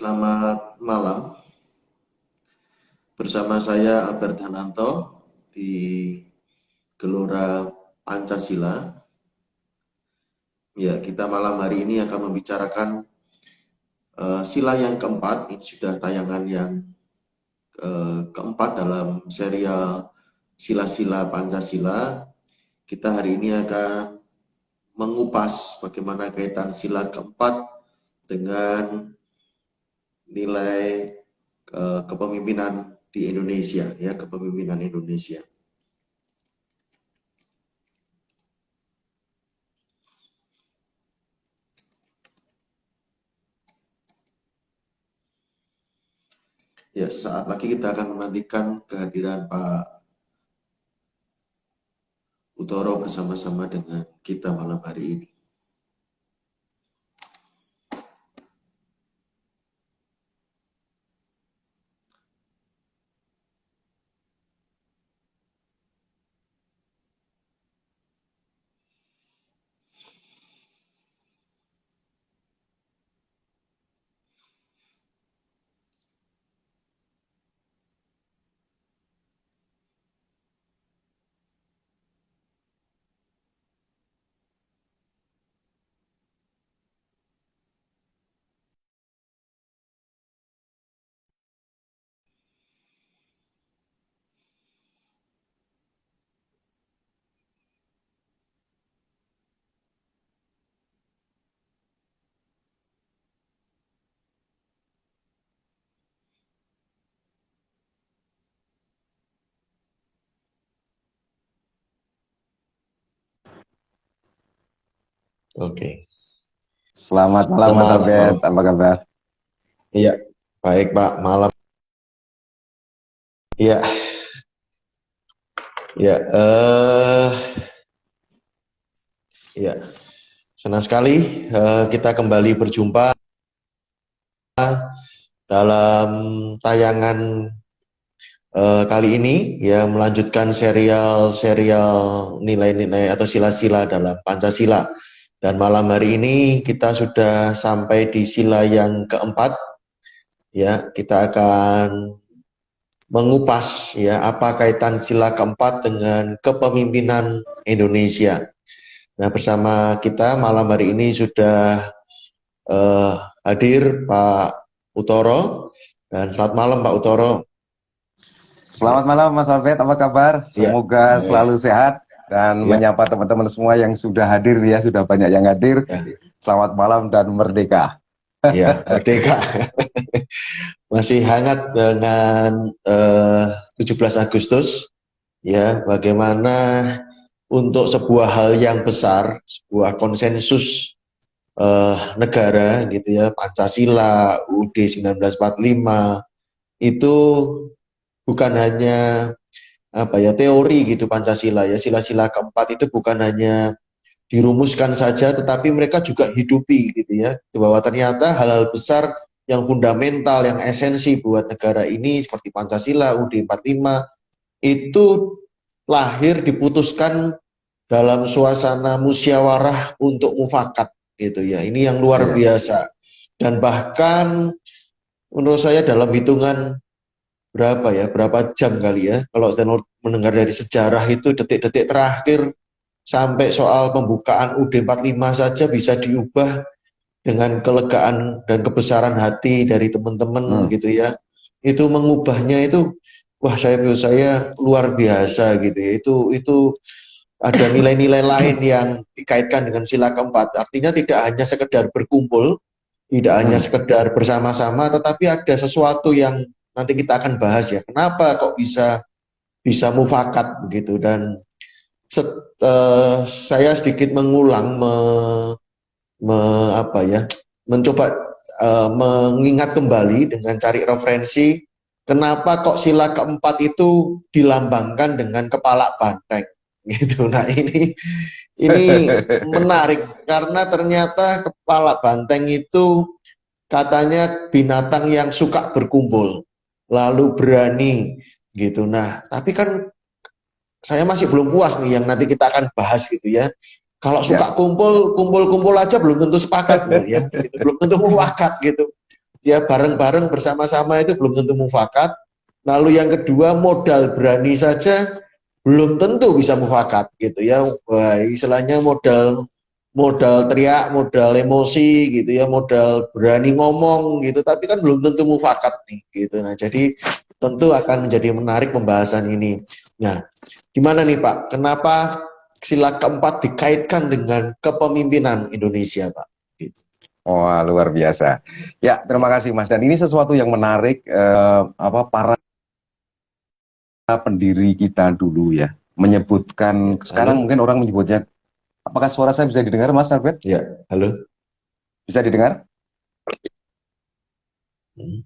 Selamat malam, bersama saya Albert Hananto di Gelora Pancasila. Ya, kita malam hari ini akan membicarakan sila yang keempat. Ini sudah tayangan yang keempat dalam serial sila-sila Pancasila. Kita hari ini akan mengupas bagaimana kaitan sila keempat dengan nilai kepemimpinan di Indonesia, ya, kepemimpinan Indonesia. Ya, sesaat lagi kita akan menantikan kehadiran Pak Utoro bersama-sama dengan kita malam hari ini. Oke. Selamat malam Mas Albert, apa kabar? Iya, baik Pak, malam. Iya, ya, ya, senang sekali kita kembali berjumpa dalam tayangan kali ini, ya, melanjutkan serial nilai-nilai atau sila-sila dalam Pancasila. Dan malam hari ini kita sudah sampai di sila yang keempat. Ya, kita akan mengupas ya apa kaitan sila keempat dengan kepemimpinan Indonesia. Nah, bersama kita malam hari ini sudah hadir Pak Utoro. Dan selamat malam Pak Utoro. Selamat malam Mas Albert, apa kabar? Semoga selalu sehat dan menyapa teman-teman semua yang sudah hadir ya, sudah banyak yang hadir. Selamat malam dan merdeka. Ya, merdeka. Masih hangat dengan 17 Agustus. Ya, bagaimana untuk sebuah hal yang besar, sebuah konsensus negara gitu ya, Pancasila, UUD 1945 itu bukan hanya apa ya teori gitu Pancasila ya, sila-sila keempat itu bukan hanya dirumuskan saja, tetapi mereka juga hidupi gitu ya, bahwa ternyata hal-hal besar yang fundamental, yang esensi buat negara ini seperti Pancasila, UUD 45 itu lahir diputuskan dalam suasana musyawarah untuk mufakat gitu ya. Ini yang luar biasa. Dan bahkan menurut saya dalam hitungan berapa jam kali ya, kalau saya mendengar dari sejarah itu detik-detik terakhir sampai soal pembukaan UUD 45 saja bisa diubah dengan kelegaan dan kebesaran hati dari teman-teman gitu ya. Itu mengubahnya itu wah, saya luar biasa gitu ya. Itu ada nilai-nilai lain yang dikaitkan dengan sila keempat. Artinya tidak hanya sekedar berkumpul, tidak hanya sekedar bersama-sama, tetapi ada sesuatu yang nanti kita akan bahas ya. Kenapa kok bisa mufakat begitu? Dan saya sedikit mengulang, mencoba mengingat kembali dengan cari referensi kenapa kok sila keempat itu dilambangkan dengan kepala banteng gitu. Nah, ini menarik karena ternyata kepala banteng itu katanya binatang yang suka berkumpul, lalu berani gitu. Nah, tapi kan saya masih belum puas nih yang nanti kita akan bahas gitu ya. Kalau suka kumpul aja belum tentu sepakat loh ya, gitu. Belum tentu mufakat gitu. ya bareng-bareng bersama-sama itu belum tentu mufakat. Lalu yang kedua, modal berani saja belum tentu bisa mufakat gitu ya. Wah, istilahnya modal modal teriak, modal emosi gitu ya, modal berani ngomong gitu, tapi kan belum tentu mufakat nih gitu. Nah, jadi tentu akan menjadi menarik pembahasan ini. Nah, gimana nih Pak? Kenapa sila keempat dikaitkan dengan kepemimpinan Indonesia, Pak? Gitu. Wah, luar biasa. Ya, terima kasih Mas. Dan ini sesuatu yang menarik, para pendiri kita dulu ya, menyebutkan, sekarang Halo? mungkin orang menyebutnya, apakah suara saya bisa didengar Mas Albert? Ya, halo. Bisa didengar? Hmm.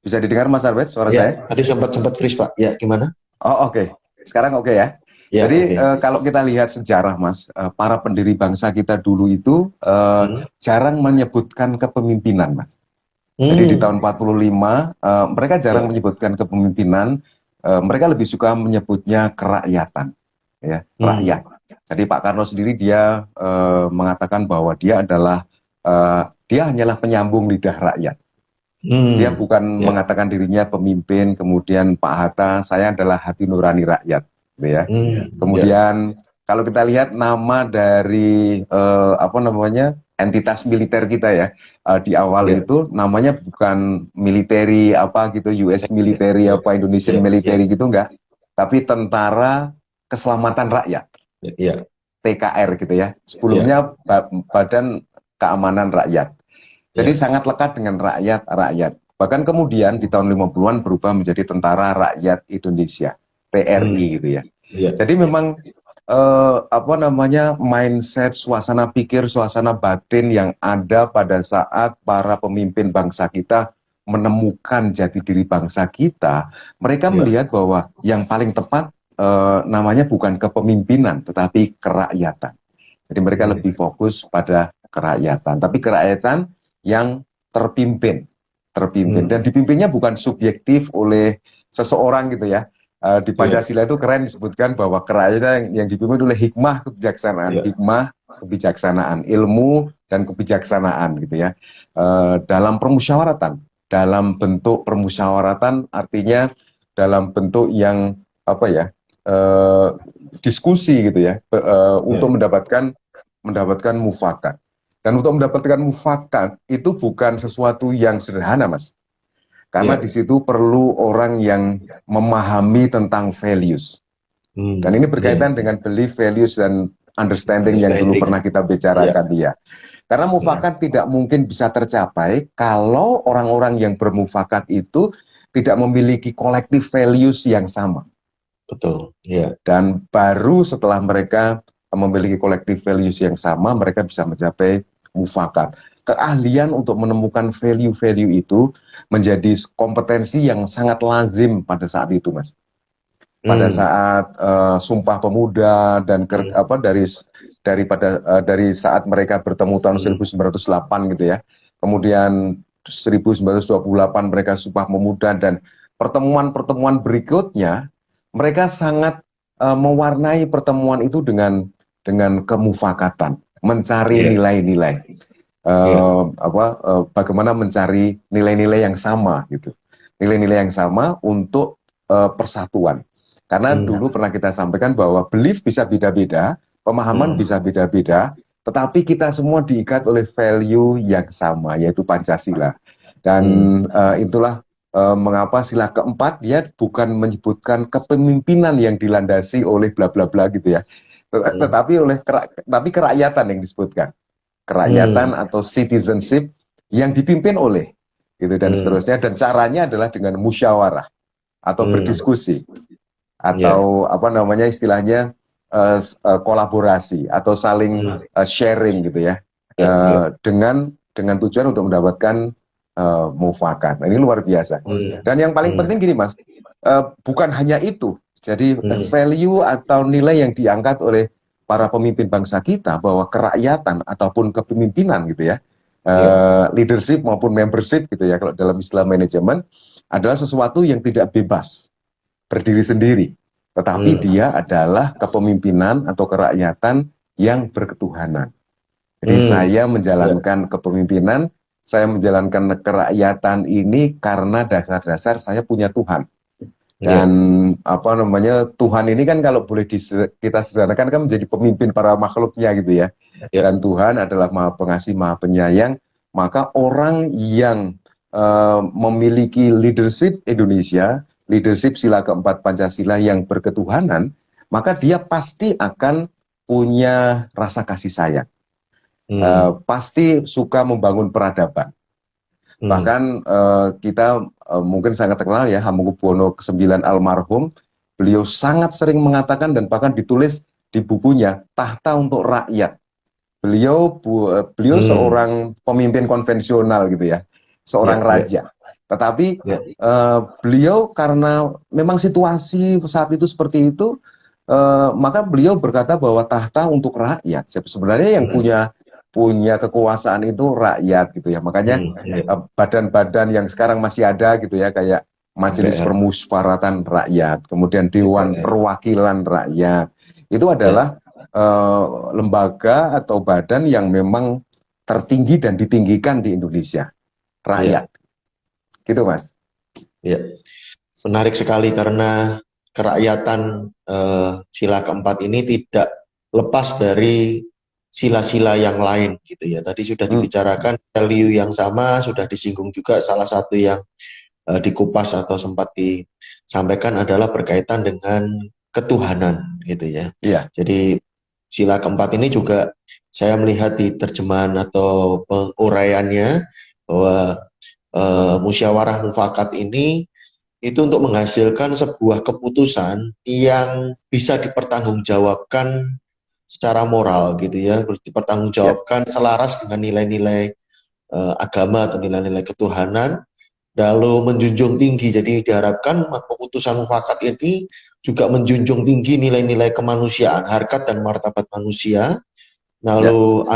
Bisa didengar Mas Albert suara Ya, saya? tadi sempat freeze Pak. Ya, gimana? Oh, oke. Sekarang oke ya. Ya, Jadi oke. kalau kita lihat sejarah Mas, para pendiri bangsa kita dulu itu Hmm. jarang menyebutkan kepemimpinan Mas. Jadi di Hmm. tahun 45 mereka jarang Ya. menyebutkan kepemimpinan, mereka lebih suka menyebutnya kerakyatan, ya, Hmm. rakyat. Jadi Pak Karno sendiri dia mengatakan bahwa dia hanyalah penyambung lidah rakyat. Dia Hmm. bukan Ya. mengatakan dirinya pemimpin, kemudian Pak Hatta, saya adalah hati nurani rakyat, gitu ya. Hmm. Ya. Kemudian kalau kita lihat nama dari entitas militer kita ya, di awal Ya. itu namanya bukan military apa gitu, US military Ya. apa Indonesian Ya. Ya. military gitu enggak, tapi Tentara Keselamatan Rakyat, Ya. TKR gitu ya. Ya. Sebelumnya Badan Keamanan Rakyat. Jadi Ya. sangat lekat dengan rakyat. Bahkan kemudian di tahun 50-an berubah menjadi Tentara Rakyat Indonesia, TRI gitu ya. Ya. Jadi memang mindset, suasana pikir, suasana batin yang ada pada saat para pemimpin bangsa kita menemukan jati diri bangsa kita, mereka Ya. melihat bahwa yang paling tepat namanya bukan kepemimpinan, tetapi kerakyatan. Jadi mereka lebih fokus pada kerakyatan, tapi kerakyatan yang terpimpin, dan dipimpinnya bukan subjektif oleh seseorang gitu ya. Di Pancasila itu keren disebutkan bahwa kerakyatan yang dipimpin oleh hikmah kebijaksanaan, ilmu dan kebijaksanaan gitu ya. Dalam dalam bentuk permusyawaratan artinya dalam bentuk yang diskusi gitu ya, untuk mendapatkan mufakat. Dan untuk mendapatkan mufakat itu bukan sesuatu yang sederhana, Mas. Karena di situ perlu orang yang memahami tentang values. Dan ini berkaitan dengan belief, values, dan understanding yang dulu pernah kita bicarakan dia. Karena mufakat tidak mungkin bisa tercapai kalau orang-orang yang bermufakat itu tidak memiliki collective values yang sama. Betul. Ya. Dan baru setelah mereka memiliki collective values yang sama, mereka bisa mencapai mufakat. Keahlian untuk menemukan value-value itu menjadi kompetensi yang sangat lazim pada saat itu, Mas. Pada saat Sumpah Pemuda dan dari saat mereka bertemu tahun 1908 gitu ya. Kemudian 1928 mereka Sumpah Pemuda, dan pertemuan-pertemuan berikutnya mereka sangat mewarnai pertemuan itu dengan kemufakatan, mencari nilai-nilai, bagaimana mencari nilai-nilai yang sama gitu, nilai-nilai yang sama untuk persatuan. Karena dulu pernah kita sampaikan bahwa belief bisa beda-beda, pemahaman bisa beda-beda, tetapi kita semua diikat oleh value yang sama, yaitu Pancasila. Dan itulah mengapa sila keempat dia bukan menyebutkan kepemimpinan yang dilandasi oleh bla bla bla gitu ya, tapi kerakyatan yang disebutkan, kerakyatan atau citizenship yang dipimpin oleh gitu, dan seterusnya. Dan caranya adalah dengan musyawarah atau berdiskusi atau istilahnya kolaborasi atau saling sharing gitu ya, dengan tujuan untuk mendapatkan mufakat. Nah, ini luar biasa. Dan yang paling penting gini, Mas, bukan hanya itu. Jadi value atau nilai yang diangkat oleh para pemimpin bangsa kita bahwa kerakyatan ataupun kepemimpinan gitu ya, leadership maupun membership gitu ya, kalau dalam istilah manajemen, adalah sesuatu yang tidak bebas berdiri sendiri, tetapi dia adalah kepemimpinan atau kerakyatan yang berketuhanan. Jadi saya menjalankan kepemimpinan saya menjalankan kerakyatan ini karena dasar-dasar saya punya Tuhan. Dan apa namanya, Tuhan ini kan kalau boleh kita sederhanakan kan menjadi pemimpin para makhluknya gitu ya. Dan Tuhan adalah Maha Pengasih, Maha Penyayang. Maka orang yang memiliki leadership Indonesia, leadership sila keempat Pancasila yang berketuhanan, maka dia pasti akan punya rasa kasih sayang. Pasti suka membangun peradaban. Bahkan kita mungkin sangat terkenal ya, Hamengkubuwono ke-9 almarhum, beliau sangat sering mengatakan dan bahkan ditulis di bukunya, tahta untuk rakyat. Beliau seorang pemimpin konvensional gitu ya, seorang raja. Tetapi beliau karena memang situasi saat itu seperti itu, maka beliau berkata bahwa tahta untuk rakyat. Sebenarnya yang punya kekuasaan itu rakyat gitu ya. Makanya badan-badan yang sekarang masih ada gitu ya, kayak Majelis Permusyawaratan Rakyat, kemudian Dewan Perwakilan Rakyat, itu adalah lembaga atau badan yang memang tertinggi dan ditinggikan di Indonesia, rakyat. Gitu Mas. Ya, menarik sekali karena kerakyatan sila keempat ini tidak lepas dari sila-sila yang lain gitu ya. Tadi sudah dibicarakan value yang sama, sudah disinggung juga salah satu yang dikupas atau sempat disampaikan adalah berkaitan dengan ketuhanan gitu ya. Jadi sila keempat ini juga saya melihat di terjemahan atau penguraiannya bahwa musyawarah mufakat ini itu untuk menghasilkan sebuah keputusan yang bisa dipertanggungjawabkan secara moral gitu ya, dipertanggungjawabkan selaras dengan nilai-nilai agama atau nilai-nilai ketuhanan, lalu menjunjung tinggi. Jadi diharapkan keputusan mufakat ini juga menjunjung tinggi nilai-nilai kemanusiaan, harkat dan martabat manusia. Lalu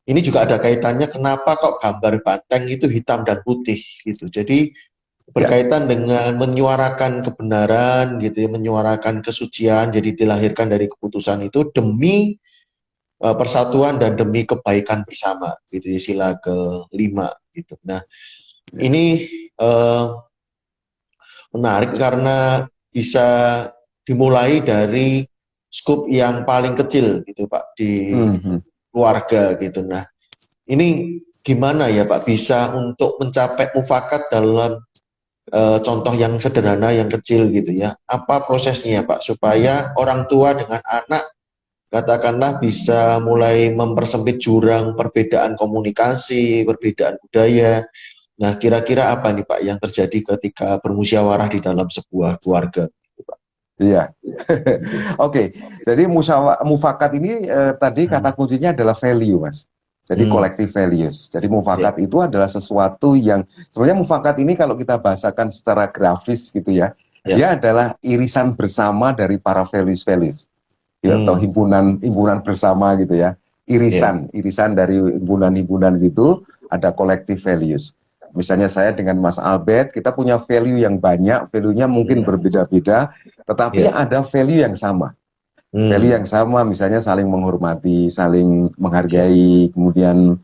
ini juga ada kaitannya kenapa kok gambar banteng itu hitam dan putih gitu. Jadi berkaitan dengan menyuarakan kebenaran gitu ya, menyuarakan kesucian, jadi dilahirkan dari keputusan itu demi persatuan dan demi kebaikan bersama gitu ya, sila ke-5 gitu. Nah, ini menarik karena bisa dimulai dari skup yang paling kecil gitu Pak, di keluarga gitu. Nah, ini gimana ya Pak bisa untuk mencapai mufakat dalam contoh yang sederhana, yang kecil gitu ya. Apa prosesnya Pak supaya orang tua dengan anak katakanlah bisa mulai mempersempit jurang perbedaan komunikasi, perbedaan budaya. Nah, kira-kira apa nih Pak yang terjadi ketika bermusyawarah di dalam sebuah keluarga? Iya, oke. Jadi mufakat ini tadi kata kuncinya adalah value, Mas. Jadi collective values. Jadi mufakat itu adalah sesuatu yang sebenarnya mufakat ini kalau kita bahasakan secara grafis gitu ya, dia adalah irisan bersama dari para values-values. Atau himpunan bersama gitu ya. Irisan dari himpunan-himpunan gitu, ada collective values. Misalnya saya dengan Mas Albert, kita punya value yang banyak, value-nya mungkin berbeda-beda, tetapi ada value yang sama. Value yang sama, misalnya saling menghormati, saling menghargai, kemudian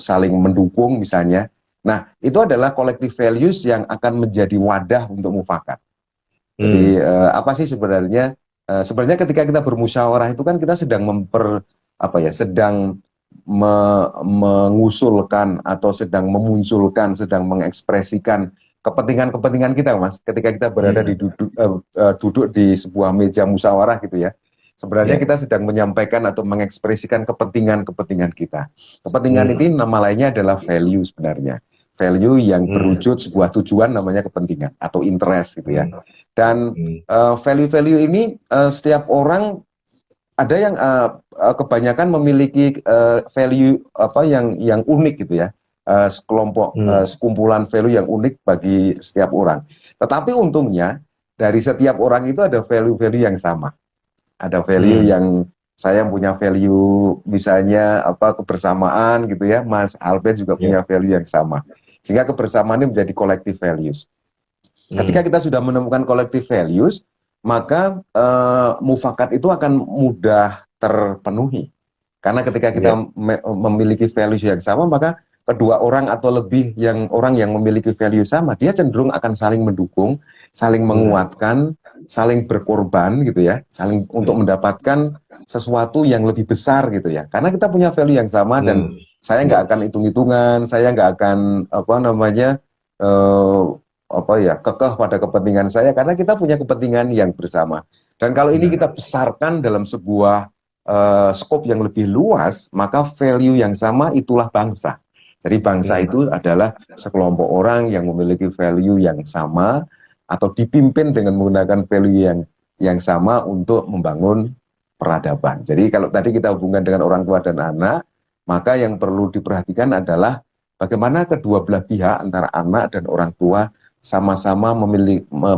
saling mendukung misalnya. Nah, itu adalah collective values yang akan menjadi wadah untuk mufakat. Jadi apa sih sebenarnya? Sebenarnya ketika kita bermusyawarah itu kan kita sedang sedang mengusulkan atau sedang memunculkan, sedang mengekspresikan kepentingan-kepentingan kita, Mas. Ketika kita berada duduk di sebuah meja musyawarah gitu ya, sebenarnya kita sedang menyampaikan atau mengekspresikan kepentingan-kepentingan kita. Kepentingan ini nama lainnya adalah value sebenarnya. Value yang berwujud sebuah tujuan namanya kepentingan atau interest gitu ya. Dan value-value ini setiap orang ada yang kebanyakan memiliki value yang unik gitu ya. Sekumpulan value yang unik bagi setiap orang. Tetapi untungnya dari setiap orang itu ada value-value yang sama. Ada value yang saya punya value misalnya kebersamaan gitu ya. Mas Albert juga punya value yang sama. Sehingga kebersamaan ini menjadi collective values. Ketika kita sudah menemukan collective values, maka mufakat itu akan mudah terpenuhi. Karena ketika kita Ya. memiliki values yang sama, maka kedua orang atau lebih orang yang memiliki value sama, dia cenderung akan saling mendukung, saling menguatkan, saling berkorban gitu ya, saling untuk mendapatkan sesuatu yang lebih besar gitu ya. Karena kita punya value yang sama dan Hmm. saya nggak akan hitung-hitungan, saya nggak akan apa namanya eh, apa ya kekeh pada kepentingan saya karena kita punya kepentingan yang bersama. Dan kalau ini kita besarkan dalam sebuah skop yang lebih luas, maka value yang sama itulah bangsa. Jadi bangsa itu adalah sekelompok orang yang memiliki value yang sama atau dipimpin dengan menggunakan value yang sama untuk membangun peradaban. Jadi kalau tadi kita hubungkan dengan orang tua dan anak, maka yang perlu diperhatikan adalah bagaimana kedua belah pihak antara anak dan orang tua sama-sama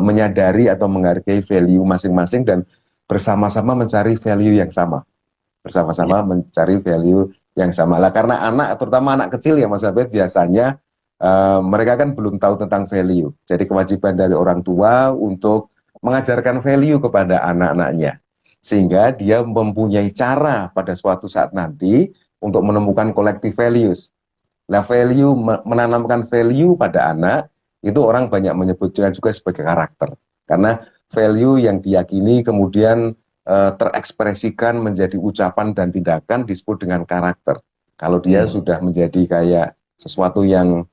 menyadari atau menghargai value masing-masing dan bersama-sama mencari value yang sama. Bersama-sama mencari value yang sama lah. Karena anak, terutama anak kecil ya Mas Abed, biasanya mereka kan belum tahu tentang value. Jadi kewajiban dari orang tua untuk mengajarkan value kepada anak-anaknya. Sehingga dia mempunyai cara pada suatu saat nanti untuk menemukan collective values. Nah, value, menanamkan value pada anak, itu orang banyak menyebutnya juga sebagai karakter. Karena value yang diyakini kemudian terekspresikan menjadi ucapan dan tindakan disebut dengan karakter. Kalau dia sudah menjadi kayak sesuatu yang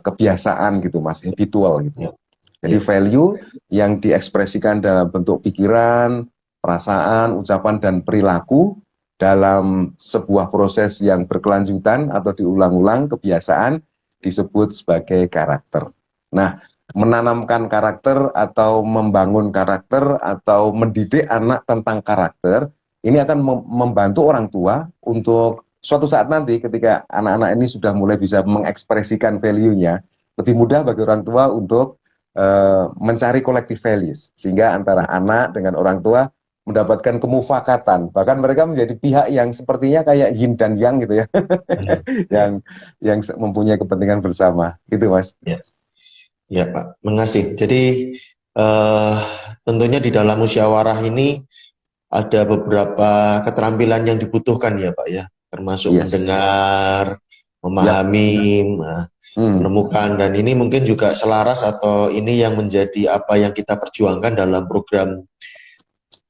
kebiasaan gitu Mas, habitual gitu. Jadi value yang diekspresikan dalam bentuk pikiran, perasaan, ucapan, dan perilaku dalam sebuah proses yang berkelanjutan atau diulang-ulang kebiasaan disebut sebagai karakter. Nah, menanamkan karakter atau membangun karakter atau mendidik anak tentang karakter, ini akan membantu orang tua untuk suatu saat nanti ketika anak-anak ini sudah mulai bisa mengekspresikan value-nya, lebih mudah bagi orang tua untuk mencari collective values, sehingga antara anak dengan orang tua mendapatkan kemufakatan, bahkan mereka menjadi pihak yang sepertinya kayak yin dan yang gitu ya, yang mempunyai kepentingan bersama, gitu Mas. Ya. Ya Pak, mengasih. Jadi tentunya di dalam musyawarah ini ada beberapa keterampilan yang dibutuhkan ya Pak ya, termasuk Yes. mendengar, Yap. memahami, menemukan, dan ini mungkin juga selaras atau ini yang menjadi apa yang kita perjuangkan dalam program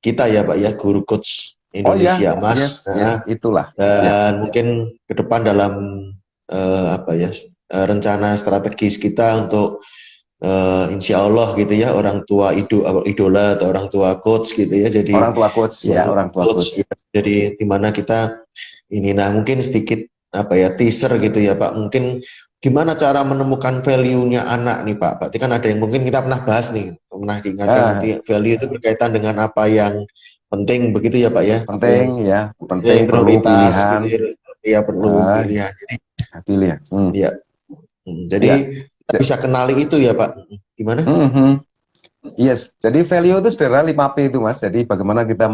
kita ya Pak ya, Guru Coach Oh ya, Indonesia Mas. yes, itulah. Ya. Dan mungkin ke depan dalam rencana strategis kita untuk insya Allah gitu ya, orang tua idola atau orang tua coach gitu ya, jadi Orang tua coach ya, ya, orang tua coach coach. ya, jadi dimana kita ini, nah mungkin sedikit teaser gitu ya Pak, mungkin gimana cara menemukan value-nya anak nih Pak. Berarti kan ada yang mungkin kita pernah bahas nih, pernah diingatkan tadi, value itu berkaitan dengan apa yang penting begitu ya Pak ya, apa Penting yang ya, penting perlu prioritas pilihan. gitu ya, perlu pilihan. Jadi Pilihan. ya, jadi Ya. kita bisa kenali itu ya Pak. Gimana? Yes, jadi value itu sederhana 5P itu Mas. Jadi bagaimana kita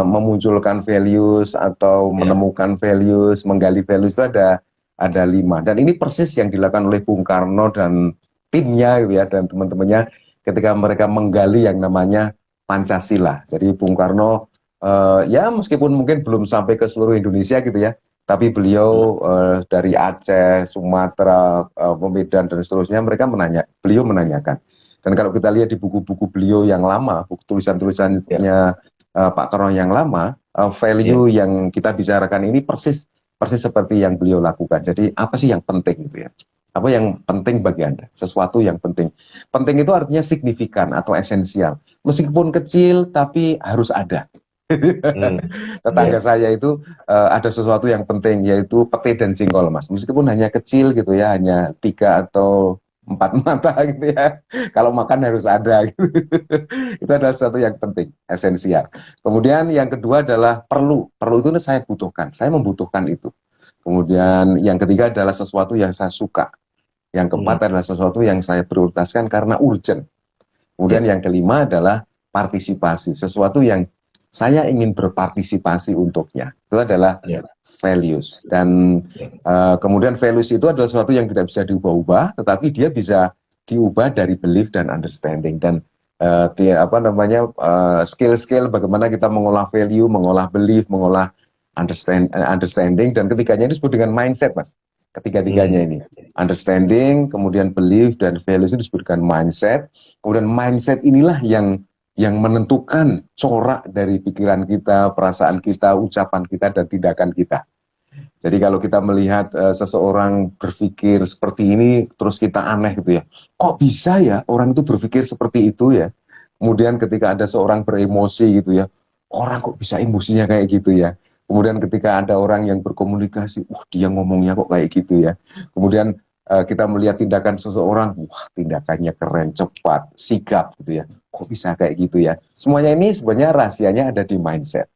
memunculkan values atau menemukan values, menggali values itu ada 5. Dan ini persis yang dilakukan oleh Bung Karno dan timnya gitu ya, dan teman-temannya ketika mereka menggali yang namanya Pancasila. Jadi Bung Karno ya meskipun mungkin belum sampai ke seluruh Indonesia gitu ya, tapi beliau dari Aceh, Sumatera, Medan dan seterusnya, beliau menanyakan. Dan kalau kita lihat di buku-buku beliau yang lama, buku tulisan-tulisannya Pak Karno yang lama, value yang kita bicarakan ini persis seperti yang beliau lakukan. Jadi apa sih yang penting gitu ya? Apa yang penting bagi Anda? Sesuatu yang penting. Penting itu artinya signifikan atau esensial. Meskipun kecil tapi harus ada. Tetangga saya itu ada sesuatu yang penting, yaitu pete dan jengkol Mas. Meskipun hanya kecil gitu ya, hanya 3 atau 4 mata gitu ya. Kalau makan harus ada gitu. Itu adalah sesuatu yang penting, esensial. Kemudian yang kedua adalah perlu. Perlu itu saya butuhkan, saya membutuhkan itu. Kemudian yang ketiga adalah sesuatu yang saya suka. Yang keempat adalah sesuatu yang saya prioritaskan karena urgent. Kemudian yang kelima adalah partisipasi, sesuatu yang saya ingin berpartisipasi untuknya. Itu adalah values. Dan kemudian values itu adalah sesuatu yang tidak bisa diubah-ubah, tetapi dia bisa diubah dari belief dan understanding. Dan skill-skill bagaimana kita mengolah value, mengolah belief, mengolah understanding, dan ketiganya ini disebut dengan mindset, Mas. Ketiga-tiganya ini, understanding, kemudian belief, dan values itu disebut dengan mindset. Kemudian mindset inilah yang menentukan corak dari pikiran kita, perasaan kita, ucapan kita, dan tindakan kita. Jadi kalau kita melihat seseorang berpikir seperti ini, terus kita aneh gitu ya, kok bisa ya orang itu berpikir seperti itu ya? Kemudian ketika ada seorang beremosi gitu ya, orang kok bisa emosinya kayak gitu ya? Kemudian ketika ada orang yang berkomunikasi, wah dia ngomongnya kok kayak gitu ya? Kemudian kita melihat tindakan seseorang, wah tindakannya keren, cepat, sigap gitu ya. Kok bisa kayak gitu ya? Semuanya ini sebenarnya rahasianya ada di mindset.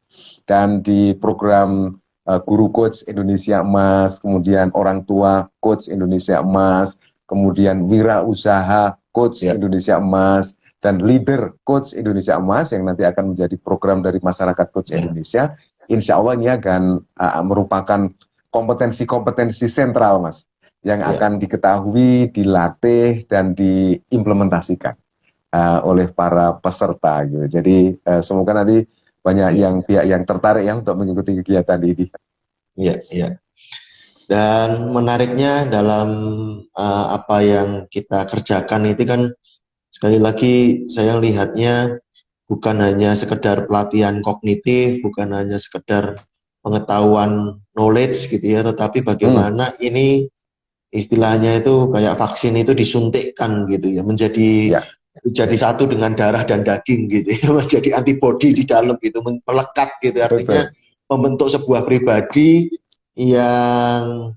Dan di program Guru Coach Indonesia Emas, kemudian Orang Tua Coach Indonesia Emas, kemudian Wirausaha Coach Indonesia Emas, dan Leader Coach Indonesia Emas yang nanti akan menjadi program dari Masyarakat Coach Indonesia. Insya Allah ini akan merupakan kompetensi-kompetensi sentral, Mas, yang akan diketahui, dilatih, dan diimplementasikan oleh para peserta gitu. Jadi semoga nanti banyak pihak yang tertarik ya untuk mengikuti kegiatan ini. Iya, iya. Dan menariknya dalam apa yang kita kerjakan itu kan, sekali lagi saya lihatnya bukan hanya sekedar pelatihan kognitif, bukan hanya sekedar pengetahuan knowledge gitu ya, tetapi bagaimana ini istilahnya itu kayak vaksin itu disuntikkan gitu ya, menjadi satu dengan darah dan daging gitu ya, menjadi antibodi di dalam gitu, melekat gitu, artinya membentuk sebuah pribadi yang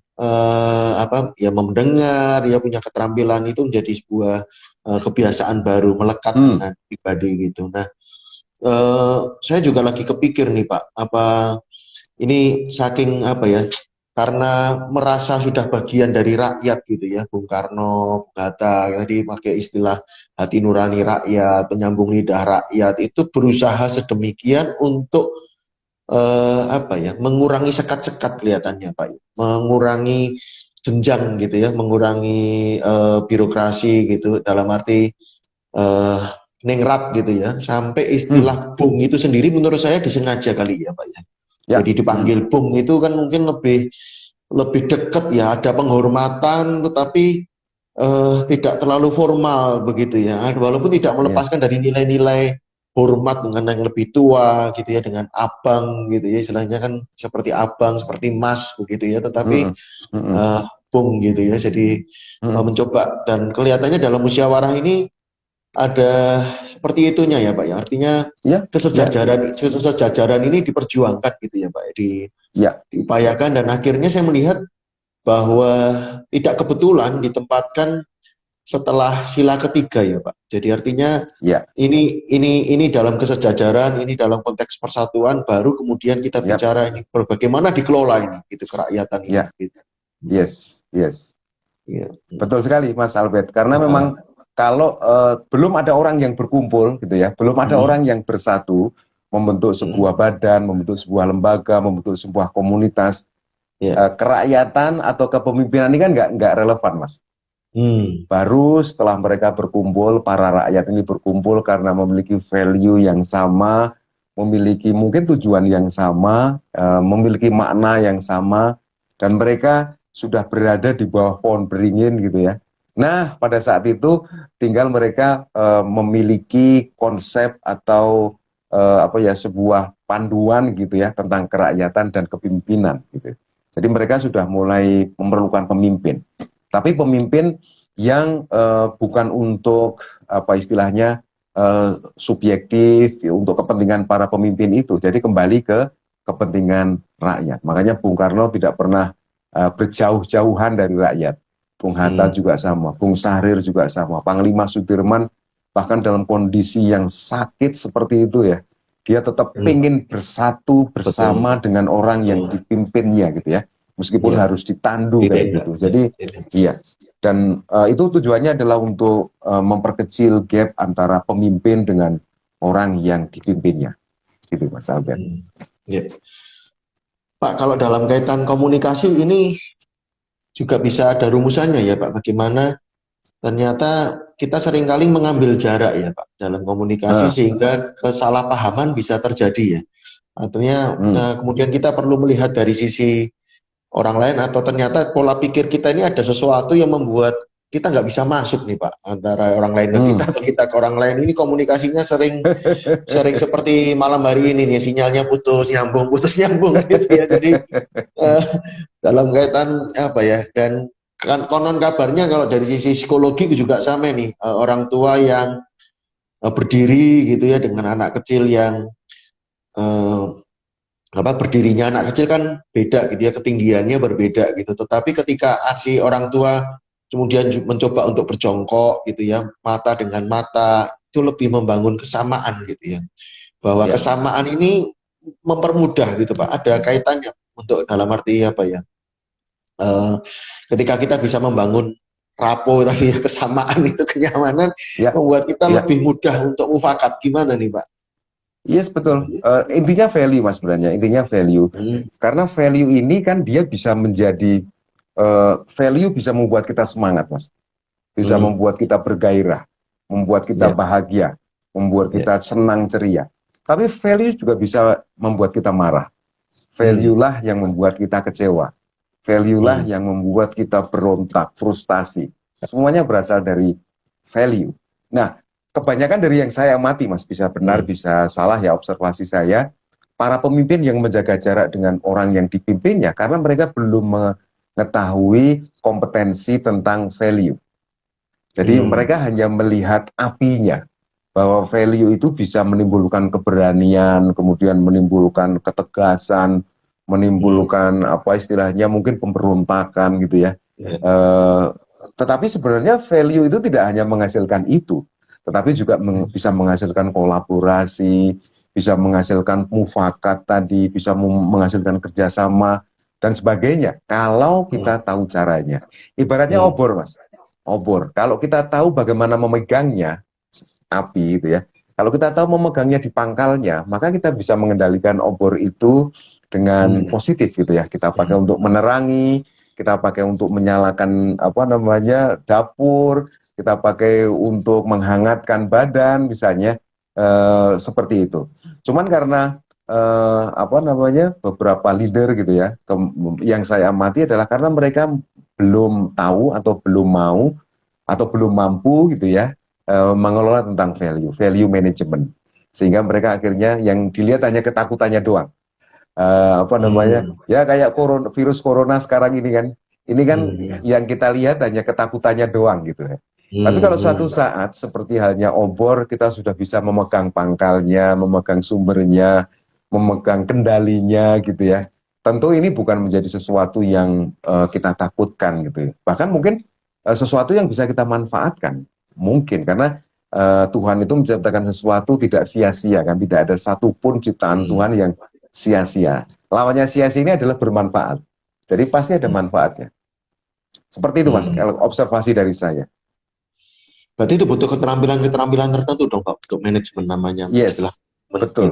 mendengar, ya punya keterampilan itu menjadi sebuah kebiasaan baru, melekat dengan pribadi gitu. Nah, saya juga lagi kepikir nih Pak, ini saking karena merasa sudah bagian dari rakyat gitu ya, Bung Karno, Bung Hatta, tadi pakai istilah hati nurani rakyat, penyambung lidah rakyat, itu berusaha sedemikian untuk mengurangi sekat-sekat kelihatannya Pak, mengurangi jenjang gitu ya, mengurangi birokrasi gitu, dalam arti ningrat gitu ya, sampai istilah bung itu sendiri menurut saya disengaja kali ya Pak ya. Jadi dipanggil bung itu kan mungkin lebih dekat ya, ada penghormatan tetapi tidak terlalu formal begitu ya, walaupun tidak melepaskan dari nilai-nilai hormat dengan yang lebih tua gitu ya, dengan abang gitu ya, istilahnya kan seperti abang, seperti mas begitu ya, tetapi bung gitu ya, jadi mencoba, dan kelihatannya dalam musyawarah ini ada seperti itunya ya Pak ya, artinya kesejajaran ini diperjuangkan gitu ya Pak, diupayakan, dan akhirnya saya melihat bahwa tidak kebetulan ditempatkan setelah sila ketiga ya Pak. Jadi artinya ini dalam kesejajaran, ini dalam konteks persatuan, baru kemudian kita bicara ini bagaimana dikelola ini gitu, kerakyatan ini. Gitu. Yes. Betul sekali Mas Albert, karena memang kalau belum ada orang yang berkumpul gitu ya, belum ada orang yang bersatu membentuk sebuah badan, membentuk sebuah lembaga, membentuk sebuah komunitas, kerakyatan atau kepemimpinan ini kan nggak relevan Mas. Baru setelah mereka berkumpul, para rakyat ini berkumpul karena memiliki value yang sama, memiliki mungkin tujuan yang sama, memiliki makna yang sama, dan mereka sudah berada di bawah pohon beringin gitu ya. Nah, pada saat itu tinggal mereka memiliki konsep atau sebuah panduan gitu ya tentang kerakyatan dan kepemimpinan gitu. Jadi mereka sudah mulai memerlukan pemimpin. Tapi pemimpin yang bukan untuk subjektif untuk kepentingan para pemimpin itu. Jadi kembali ke kepentingan rakyat. Makanya Bung Karno tidak pernah berjauh-jauhan dari rakyat. Bung Hatta juga sama, Bung Sahrir juga sama, Panglima Sudirman bahkan dalam kondisi yang sakit seperti itu ya, dia tetap ingin bersatu bersama dengan orang yang dipimpinnya gitu ya, meskipun harus ditandu kayak gitu. Jadi dan itu tujuannya adalah untuk memperkecil gap antara pemimpin dengan orang yang dipimpinnya, gitu Mas Albert. Pak, kalau dalam kaitan komunikasi ini juga bisa ada rumusannya ya Pak, bagaimana ternyata kita seringkali mengambil jarak ya Pak dalam komunikasi, sehingga kesalahpahaman bisa terjadi ya. Artinya Hmm. kemudian kita perlu melihat dari sisi orang lain, atau ternyata pola pikir kita ini ada sesuatu yang membuat kita nggak bisa masuk nih Pak, antara orang lain ke kita Hmm. atau kita ke orang lain. Ini komunikasinya sering sering seperti malam hari ini nih, sinyalnya putus nyambung gitu ya. Jadi eh, dalam kaitan apa ya, dan kan konon kabarnya kalau dari sisi psikologi juga sama nih, orang tua yang berdiri gitu ya dengan anak kecil yang eh, berdirinya anak kecil kan beda gitu ya, ketinggiannya berbeda gitu. Tetapi ketika si orang tua kemudian mencoba untuk berjongkok gitu ya, mata dengan mata, itu lebih membangun kesamaan gitu ya. Bahwa Ya, kesamaan ini mempermudah gitu Pak. Ada kaitannya untuk dalam arti apa ya? Eh, Ketika kita bisa membangun rapo tadi ya, kesamaan itu, kenyamanan, ya, membuat kita ya. lebih mudah untuk mufakat. Gimana nih Pak? Yes, betul. Intinya value, Mas, sebenarnya. Intinya value. Hmm. Karena value ini kan dia bisa menjadi, value bisa membuat kita semangat, Mas. Bisa Hmm. membuat kita bergairah, membuat kita Ya, bahagia, membuat ya. kita senang ceria. Tapi value juga bisa membuat kita marah. Hmm. Value lah yang membuat kita kecewa. Value lah Hmm. yang membuat kita berontak, frustasi. Semuanya berasal dari value. Nah, kebanyakan dari yang saya amati, Mas, bisa benar, Hmm. bisa salah ya observasi saya, para pemimpin yang menjaga jarak dengan orang yang dipimpinnya karena mereka belum mengetahui kompetensi tentang value. Jadi Hmm. mereka hanya melihat apinya, bahwa value itu bisa menimbulkan keberanian, kemudian menimbulkan ketegasan, Hmm. menimbulkan apa istilahnya mungkin pemberontakan gitu ya. Ya. Eh, tetapi sebenarnya value itu tidak hanya menghasilkan itu, tetapi juga bisa menghasilkan kolaborasi, bisa menghasilkan mufakat tadi, bisa menghasilkan kerjasama dan sebagainya. Kalau Hmm. kita tahu caranya, ibaratnya Hmm. obor, Mas. Obor. Kalau kita tahu bagaimana memegangnya, api gitu ya. Kalau kita tahu memegangnya di pangkalnya, maka kita bisa mengendalikan obor itu dengan Hmm. positif gitu ya. Kita pakai Hmm. untuk menerangi, kita pakai untuk menyalakan apa namanya dapur, kita pakai untuk menghangatkan badan misalnya, seperti itu. Cuman karena apa namanya beberapa leader gitu ya, yang saya amati adalah karena mereka belum tahu atau belum mau atau belum mampu gitu ya, mengelola tentang value management, sehingga mereka akhirnya yang dilihat hanya ketakutannya doang. Apa namanya Hmm. ya kayak virus corona sekarang ini kan Hmm. yang kita lihat hanya ketakutannya doang gitu ya. Tapi Hmm. kalau suatu Hmm. saat seperti halnya obor, kita sudah bisa memegang pangkalnya, memegang sumbernya, memegang kendalinya gitu ya. Tentu ini bukan menjadi sesuatu yang kita takutkan gitu ya. Bahkan mungkin sesuatu yang bisa kita manfaatkan. Mungkin karena Tuhan itu menciptakan sesuatu tidak sia-sia kan, tidak ada satupun ciptaan Hmm. Tuhan yang sia-sia. Lawannya sia-sia ini adalah bermanfaat. Jadi pasti ada manfaatnya. Seperti itu Mas, Hmm. kalau observasi dari saya. Berarti itu butuh keterampilan-keterampilan tertentu dong Pak, untuk manajemen namanya istilah Yes, gitu. betul,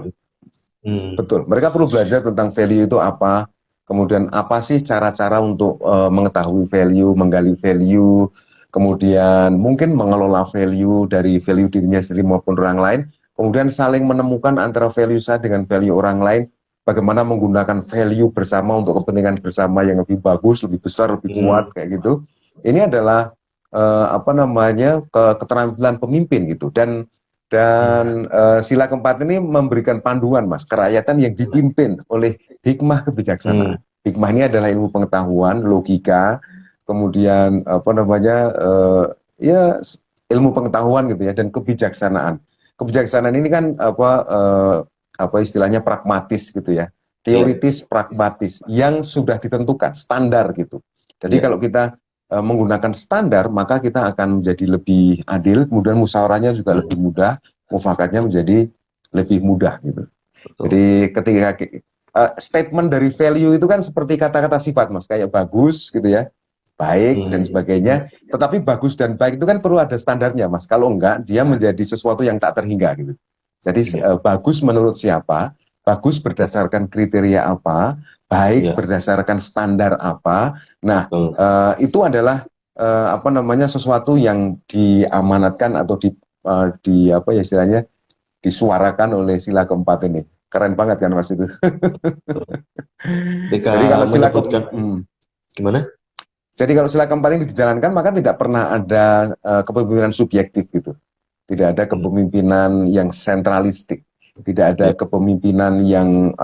Hmm. betul. Mereka perlu belajar tentang value itu apa, kemudian apa sih cara-cara untuk mengetahui value, menggali value, kemudian mungkin mengelola value dari value dirinya sendiri maupun orang lain, kemudian saling menemukan antara value saya dengan value orang lain, bagaimana menggunakan value bersama untuk kepentingan bersama yang lebih bagus, lebih besar, lebih Hmm. kuat kayak gitu. Ini adalah apa namanya keterampilan pemimpin gitu, dan sila keempat ini memberikan panduan Mas, kerakyatan yang dipimpin oleh hikmah Hmm. kebijaksanaan. Hikmah ini adalah ilmu pengetahuan, logika, kemudian apa namanya ya ilmu pengetahuan gitu ya, dan kebijaksanaan. Kebijaksanaan ini kan apa istilahnya pragmatis gitu ya, Ya. teoritis pragmatis yang sudah ditentukan standar gitu. Jadi Ya. kalau kita menggunakan standar, maka kita akan menjadi lebih adil, kemudian musyawarahnya juga lebih Hmm. mudah, mufakatnya menjadi lebih mudah gitu. Betul. Jadi ketika statement dari value itu kan seperti kata-kata sifat Mas, kayak bagus gitu ya, baik dan Hmm. sebagainya. Tetapi bagus dan baik itu kan perlu ada standarnya Mas. Kalau enggak, dia menjadi sesuatu yang tak terhingga gitu. Jadi Ya. bagus menurut siapa? Bagus berdasarkan kriteria apa? Baik Ya. berdasarkan standar apa? Nah, Betul. itu adalah apa namanya sesuatu yang diamanatkan atau di apa ya istilahnya disuarakan oleh sila keempat ini. keren banget kan Mas itu. Ketika Jadi kalau sila menyebutkan gimana? jadi kalau sila keempat ini dijalankan maka tidak pernah ada kepemimpinan subjektif gitu. Tidak ada kepemimpinan yang sentralistik, tidak ada kepemimpinan yang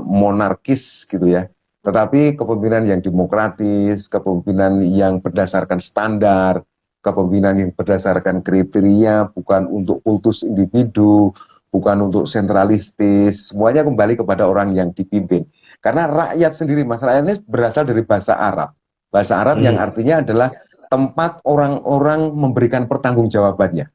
monarkis gitu ya. Tetapi kepemimpinan yang demokratis, kepemimpinan yang berdasarkan standar, kepemimpinan yang berdasarkan kriteria, bukan untuk kultus individu, bukan untuk sentralistis, semuanya kembali kepada orang yang dipimpin. Karena rakyat sendiri, Mas, rakyat ini berasal dari bahasa Arab. Bahasa Arab yang artinya adalah tempat orang-orang memberikan pertanggungjawabannya.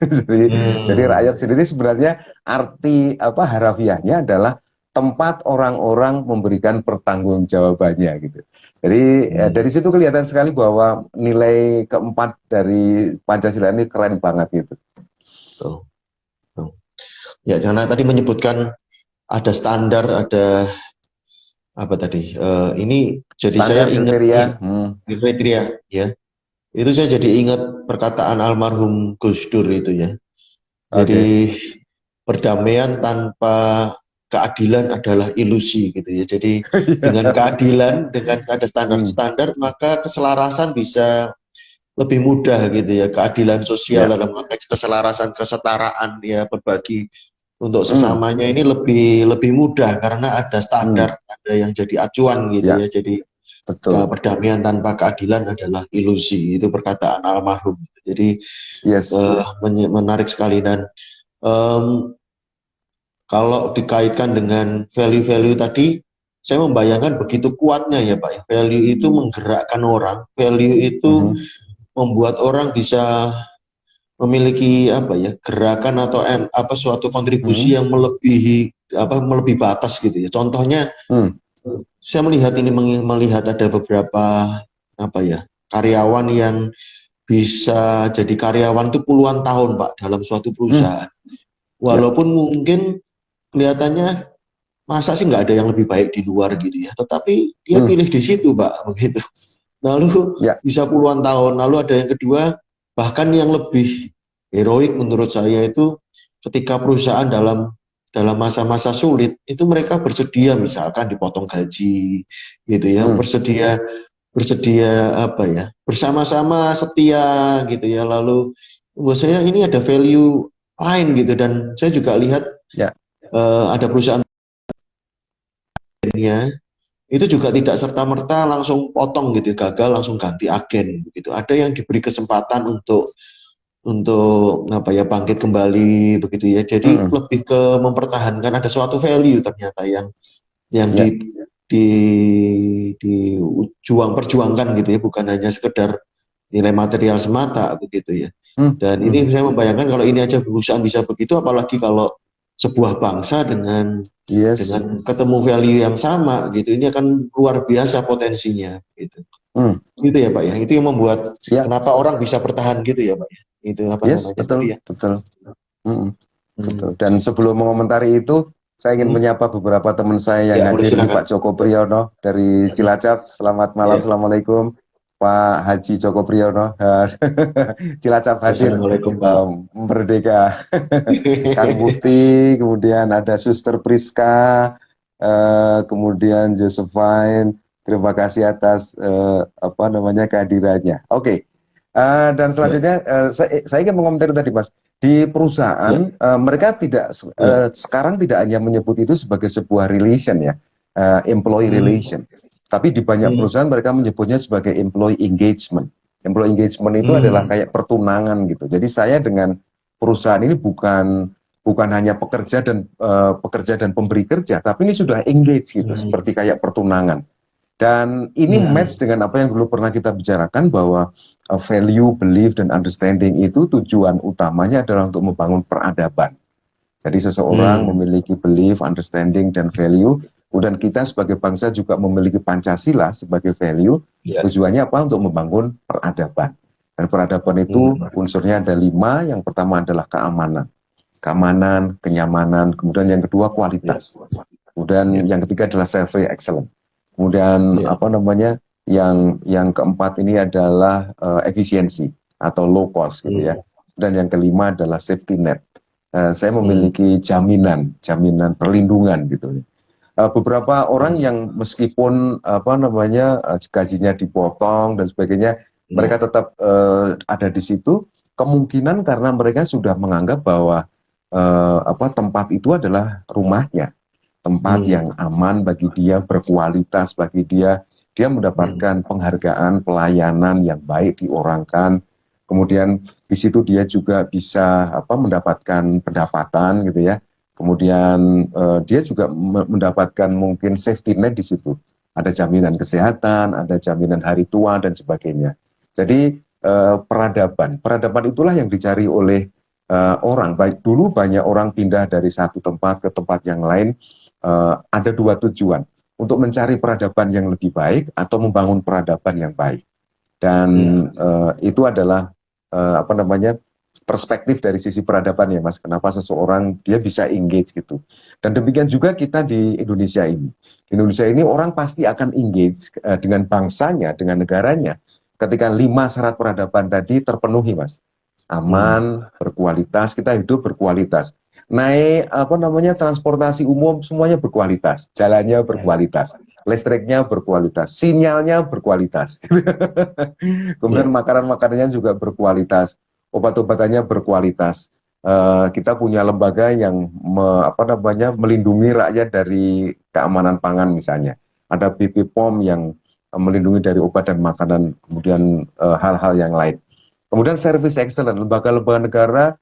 Jadi rakyat sendiri sebenarnya arti harafiahnya adalah tempat orang-orang memberikan pertanggungjawabannya gitu. Jadi dari situ kelihatan sekali bahwa nilai keempat dari Pancasila ini keren banget gitu. Ya, karena tadi menyebutkan ada standar, ada apa tadi? Ini jadi Standar, saya ingat kriteria, ya. Itu saya jadi ingat perkataan almarhum Gus Dur itu ya. Jadi perdamaian tanpa keadilan adalah ilusi gitu ya. Jadi dengan keadilan, dengan ada standar-standar, maka keselarasan bisa lebih mudah gitu ya. Keadilan sosial dalam konteks keselarasan, kesetaraan ya, berbagi untuk sesamanya ini lebih mudah karena ada standar, ada yang jadi acuan gitu ya. Jadi perdamaian tanpa keadilan adalah ilusi, itu perkataan almarhum. Jadi menarik sekali. Dan kalau dikaitkan dengan value-value tadi, saya membayangkan begitu kuatnya ya Pak. Value itu menggerakkan orang, value itu membuat orang bisa memiliki gerakan atau suatu kontribusi yang melebihi batas gitu ya. Contohnya saya melihat ada beberapa karyawan yang bisa jadi karyawan itu puluhan tahun Pak dalam suatu perusahaan. Walaupun mungkin kelihatannya masa sih nggak ada yang lebih baik di luar gitu ya, tetapi dia pilih di situ Pak begitu. Lalu bisa puluhan tahun. Lalu ada yang kedua, bahkan yang lebih heroik menurut saya itu ketika perusahaan dalam masa-masa sulit itu mereka bersedia misalkan dipotong gaji gitu ya, bersedia bersama-sama setia gitu ya. Lalu buat saya ini ada value lain gitu. Dan saya juga lihat ada perusahaan itu juga tidak serta-merta langsung potong gitu, gagal langsung ganti agen begitu. Ada yang diberi kesempatan untuk bangkit kembali begitu ya. Jadi lebih ke mempertahankan ada suatu value ternyata yang perjuangkan gitu ya, bukan hanya sekedar nilai material semata begitu ya. Dan ini saya membayangkan kalau ini aja perusahaan bisa begitu, apalagi kalau sebuah bangsa dengan ketemu value yang sama gitu, ini akan luar biasa potensinya gitu. Gitu ya Pak ya. Itu yang membuat kenapa orang bisa bertahan gitu ya Pak ya. Itu namanya betul, tadi ya. Betul. Dan sebelum mengomentari itu, saya ingin menyapa beberapa teman saya yang hadir di Pak Joko Priyono dari Cilacap. Selamat malam, Assalamualaikum Pak Haji Joko Priyono. Cilacap hadir. Assalamualaikum Pak. Merdeka. Kang Mufti, kemudian ada Suster Priska, kemudian Josephine. Terima kasih atas kehadirannya. Oke. Dan selanjutnya saya ingin mengomentari tadi Mas, di perusahaan mereka sekarang tidak hanya menyebut itu sebagai sebuah relation ya, employee relation, tapi di banyak perusahaan mereka menyebutnya sebagai employee engagement. Employee engagement itu adalah kayak pertunangan gitu. Jadi saya dengan perusahaan ini bukan hanya pekerja dan pemberi kerja, tapi ini sudah engage gitu, seperti kayak pertunangan. Dan ini match dengan apa yang dulu pernah kita bicarakan bahwa value, belief, dan understanding itu tujuan utamanya adalah untuk membangun peradaban. Jadi seseorang memiliki belief, understanding, dan value, kemudian kita sebagai bangsa juga memiliki Pancasila sebagai value, tujuannya apa? Untuk membangun peradaban. Dan peradaban itu unsurnya ada 5, yang pertama adalah keamanan, kenyamanan, kemudian yang kedua kualitas, kemudian yang ketiga adalah self excellence. Kemudian yang keempat ini adalah efisiensi atau low cost gitu ya. Dan yang kelima adalah safety net. saya memiliki jaminan perlindungan gitu. Beberapa orang yang meskipun gajinya dipotong dan sebagainya, mereka tetap ada di situ, kemungkinan karena mereka sudah menganggap bahwa tempat itu adalah rumahnya, tempat yang aman bagi dia, berkualitas bagi dia. Dia mendapatkan penghargaan, pelayanan yang baik diorangkan. Kemudian di situ dia juga bisa mendapatkan pendapatan gitu ya. Kemudian dia juga mendapatkan mungkin safety net di situ. Ada jaminan kesehatan, ada jaminan hari tua dan sebagainya. Jadi peradaban itulah yang dicari oleh orang. Dulu banyak orang pindah dari satu tempat ke tempat yang lain. Ada dua tujuan, untuk mencari peradaban yang lebih baik atau membangun peradaban yang baik. Dan itu adalah perspektif dari sisi peradaban ya Mas. Kenapa seseorang dia bisa engage gitu. Dan demikian juga kita di Indonesia ini. Di Indonesia ini orang pasti akan engage dengan bangsanya, dengan negaranya. Ketika 5 syarat peradaban tadi terpenuhi Mas. Aman, berkualitas, kita hidup berkualitas. Naik transportasi umum semuanya berkualitas, jalannya berkualitas, listriknya berkualitas, sinyalnya berkualitas. Kemudian makanan-makanannya juga berkualitas, obat-obatannya berkualitas. Kita punya lembaga yang melindungi rakyat dari keamanan pangan misalnya. Ada BP POM yang melindungi dari obat dan makanan, kemudian hal-hal yang lain. Kemudian service excellent, lembaga-lembaga negara,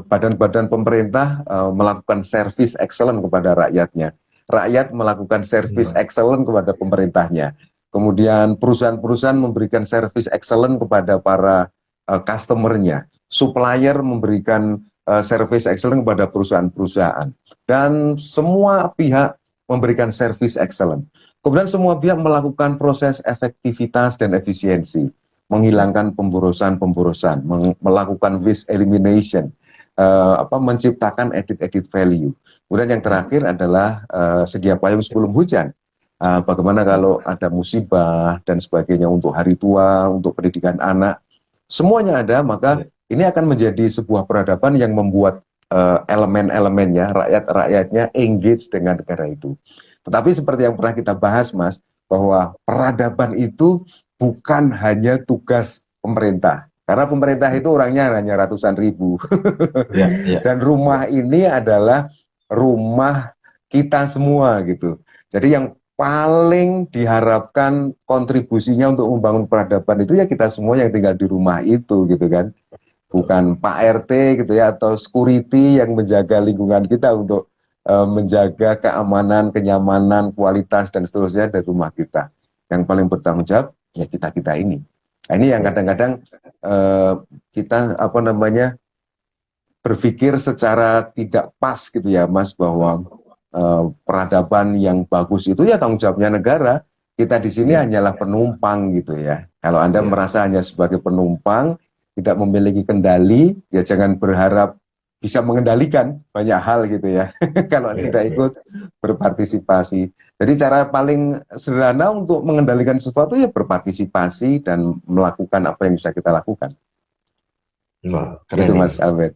badan-badan pemerintah melakukan service excellent kepada rakyatnya. Rakyat melakukan service excellent kepada pemerintahnya. Kemudian perusahaan-perusahaan memberikan service excellent kepada para customer-nya. Supplier memberikan service excellent kepada perusahaan-perusahaan. Dan semua pihak memberikan service excellent. Kemudian semua pihak melakukan proses efektivitas dan efisiensi. Menghilangkan pemborosan, melakukan waste elimination, menciptakan added value. Kemudian yang terakhir adalah sedia payung sebelum hujan. Bagaimana kalau ada musibah dan sebagainya untuk hari tua, untuk pendidikan anak, semuanya ada, maka ini akan menjadi sebuah peradaban yang membuat elemen-elemennya, rakyat-rakyatnya engage dengan negara itu. Tetapi seperti yang pernah kita bahas Mas, bahwa peradaban itu bukan hanya tugas pemerintah. Karena pemerintah itu orangnya hanya ratusan ribu. Dan rumah ini adalah rumah kita semua gitu. Jadi yang paling diharapkan kontribusinya untuk membangun peradaban itu ya kita semua yang tinggal di rumah itu gitu kan. Bukan Pak RT gitu ya, atau security yang menjaga lingkungan kita untuk menjaga keamanan, kenyamanan, kualitas dan seterusnya dari rumah kita. Yang paling bertanggung jawab ya kita ini. Nah, ini yang kadang-kadang kita berpikir secara tidak pas gitu ya Mas, bahwa peradaban yang bagus itu ya tanggung jawabnya negara. Kita di sini hanyalah penumpang gitu ya. Kalau Anda merasa hanya sebagai penumpang, tidak memiliki kendali, ya jangan berharap bisa mengendalikan banyak hal gitu ya. Kalau tidak ikut berpartisipasi. Jadi cara paling sederhana untuk mengendalikan sesuatu ya berpartisipasi dan melakukan apa yang bisa kita lakukan. Wah, keren itu ya. Mas Albert.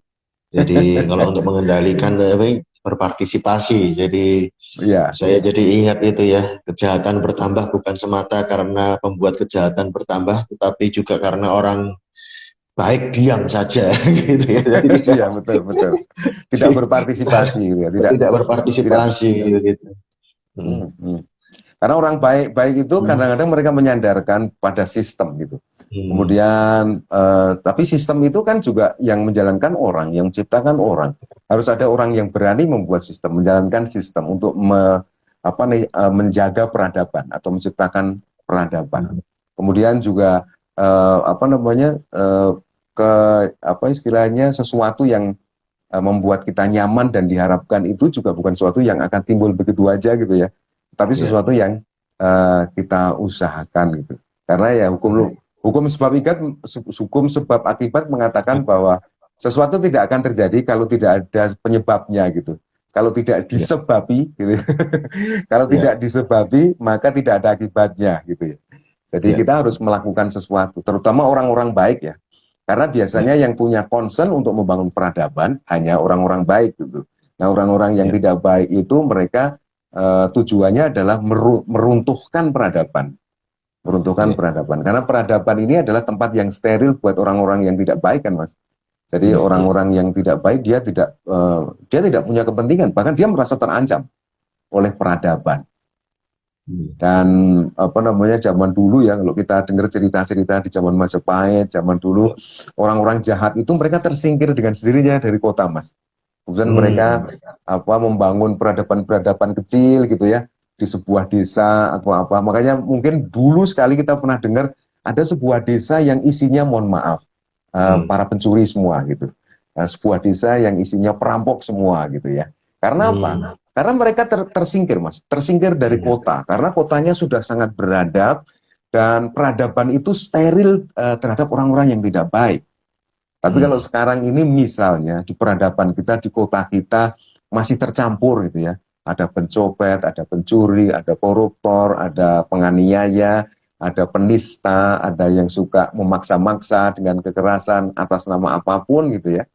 Jadi kalau untuk mengendalikan berpartisipasi. Jadi saya jadi ingat itu ya, kejahatan bertambah bukan semata karena pembuat kejahatan bertambah, tetapi juga karena orang baik diam saja gitu ya. Jadi betul. Tidak berpartisipasi gitu ya. Tidak berpartisipasi gitu. Karena orang baik itu kadang-kadang mereka menyandarkan pada sistem gitu. Kemudian tapi sistem itu kan juga yang menjalankan orang, yang menciptakan orang. Harus ada orang yang berani membuat sistem, menjalankan sistem untuk menjaga peradaban atau menciptakan peradaban. Kemudian juga istilahnya sesuatu yang membuat kita nyaman dan diharapkan itu juga bukan sesuatu yang akan timbul begitu aja gitu ya, tapi sesuatu yang kita usahakan gitu. Karena ya hukum sebab akibat mengatakan bahwa sesuatu tidak akan terjadi kalau tidak ada penyebabnya gitu. Kalau tidak disebabi gitu. Kalau tidak disebabi maka tidak ada akibatnya gitu ya. Jadi kita harus melakukan sesuatu, terutama orang-orang baik ya. Karena biasanya yang punya concern untuk membangun peradaban hanya orang-orang baik gitu. Nah, orang-orang yang tidak baik itu mereka tujuannya adalah meruntuhkan peradaban. Meruntuhkan peradaban. Karena peradaban ini adalah tempat yang steril buat orang-orang yang tidak baik kan, Mas. Jadi orang-orang yang tidak baik dia tidak punya kepentingan, bahkan dia merasa terancam oleh peradaban. Dan apa namanya, zaman dulu ya, kalau kita dengar cerita-cerita di zaman Majapahit, zaman dulu orang-orang jahat itu mereka tersingkir dengan sendirinya dari kota, Mas. Kemudian mereka membangun peradaban-peradaban kecil gitu ya di sebuah desa atau apa. Makanya mungkin dulu sekali kita pernah dengar ada sebuah desa yang isinya, mohon maaf, para pencuri semua gitu. Sebuah desa yang isinya perampok semua gitu ya. Karena apa? Karena mereka tersingkir, Mas, tersingkir dari kota, karena kotanya sudah sangat beradab dan peradaban itu steril terhadap orang-orang yang tidak baik. Tapi kalau sekarang ini misalnya di peradaban kita, di kota kita masih tercampur gitu ya. Ada pencopet, ada pencuri, ada koruptor, ada penganiaya, ada penista, ada yang suka memaksa-maksa dengan kekerasan atas nama apapun gitu ya.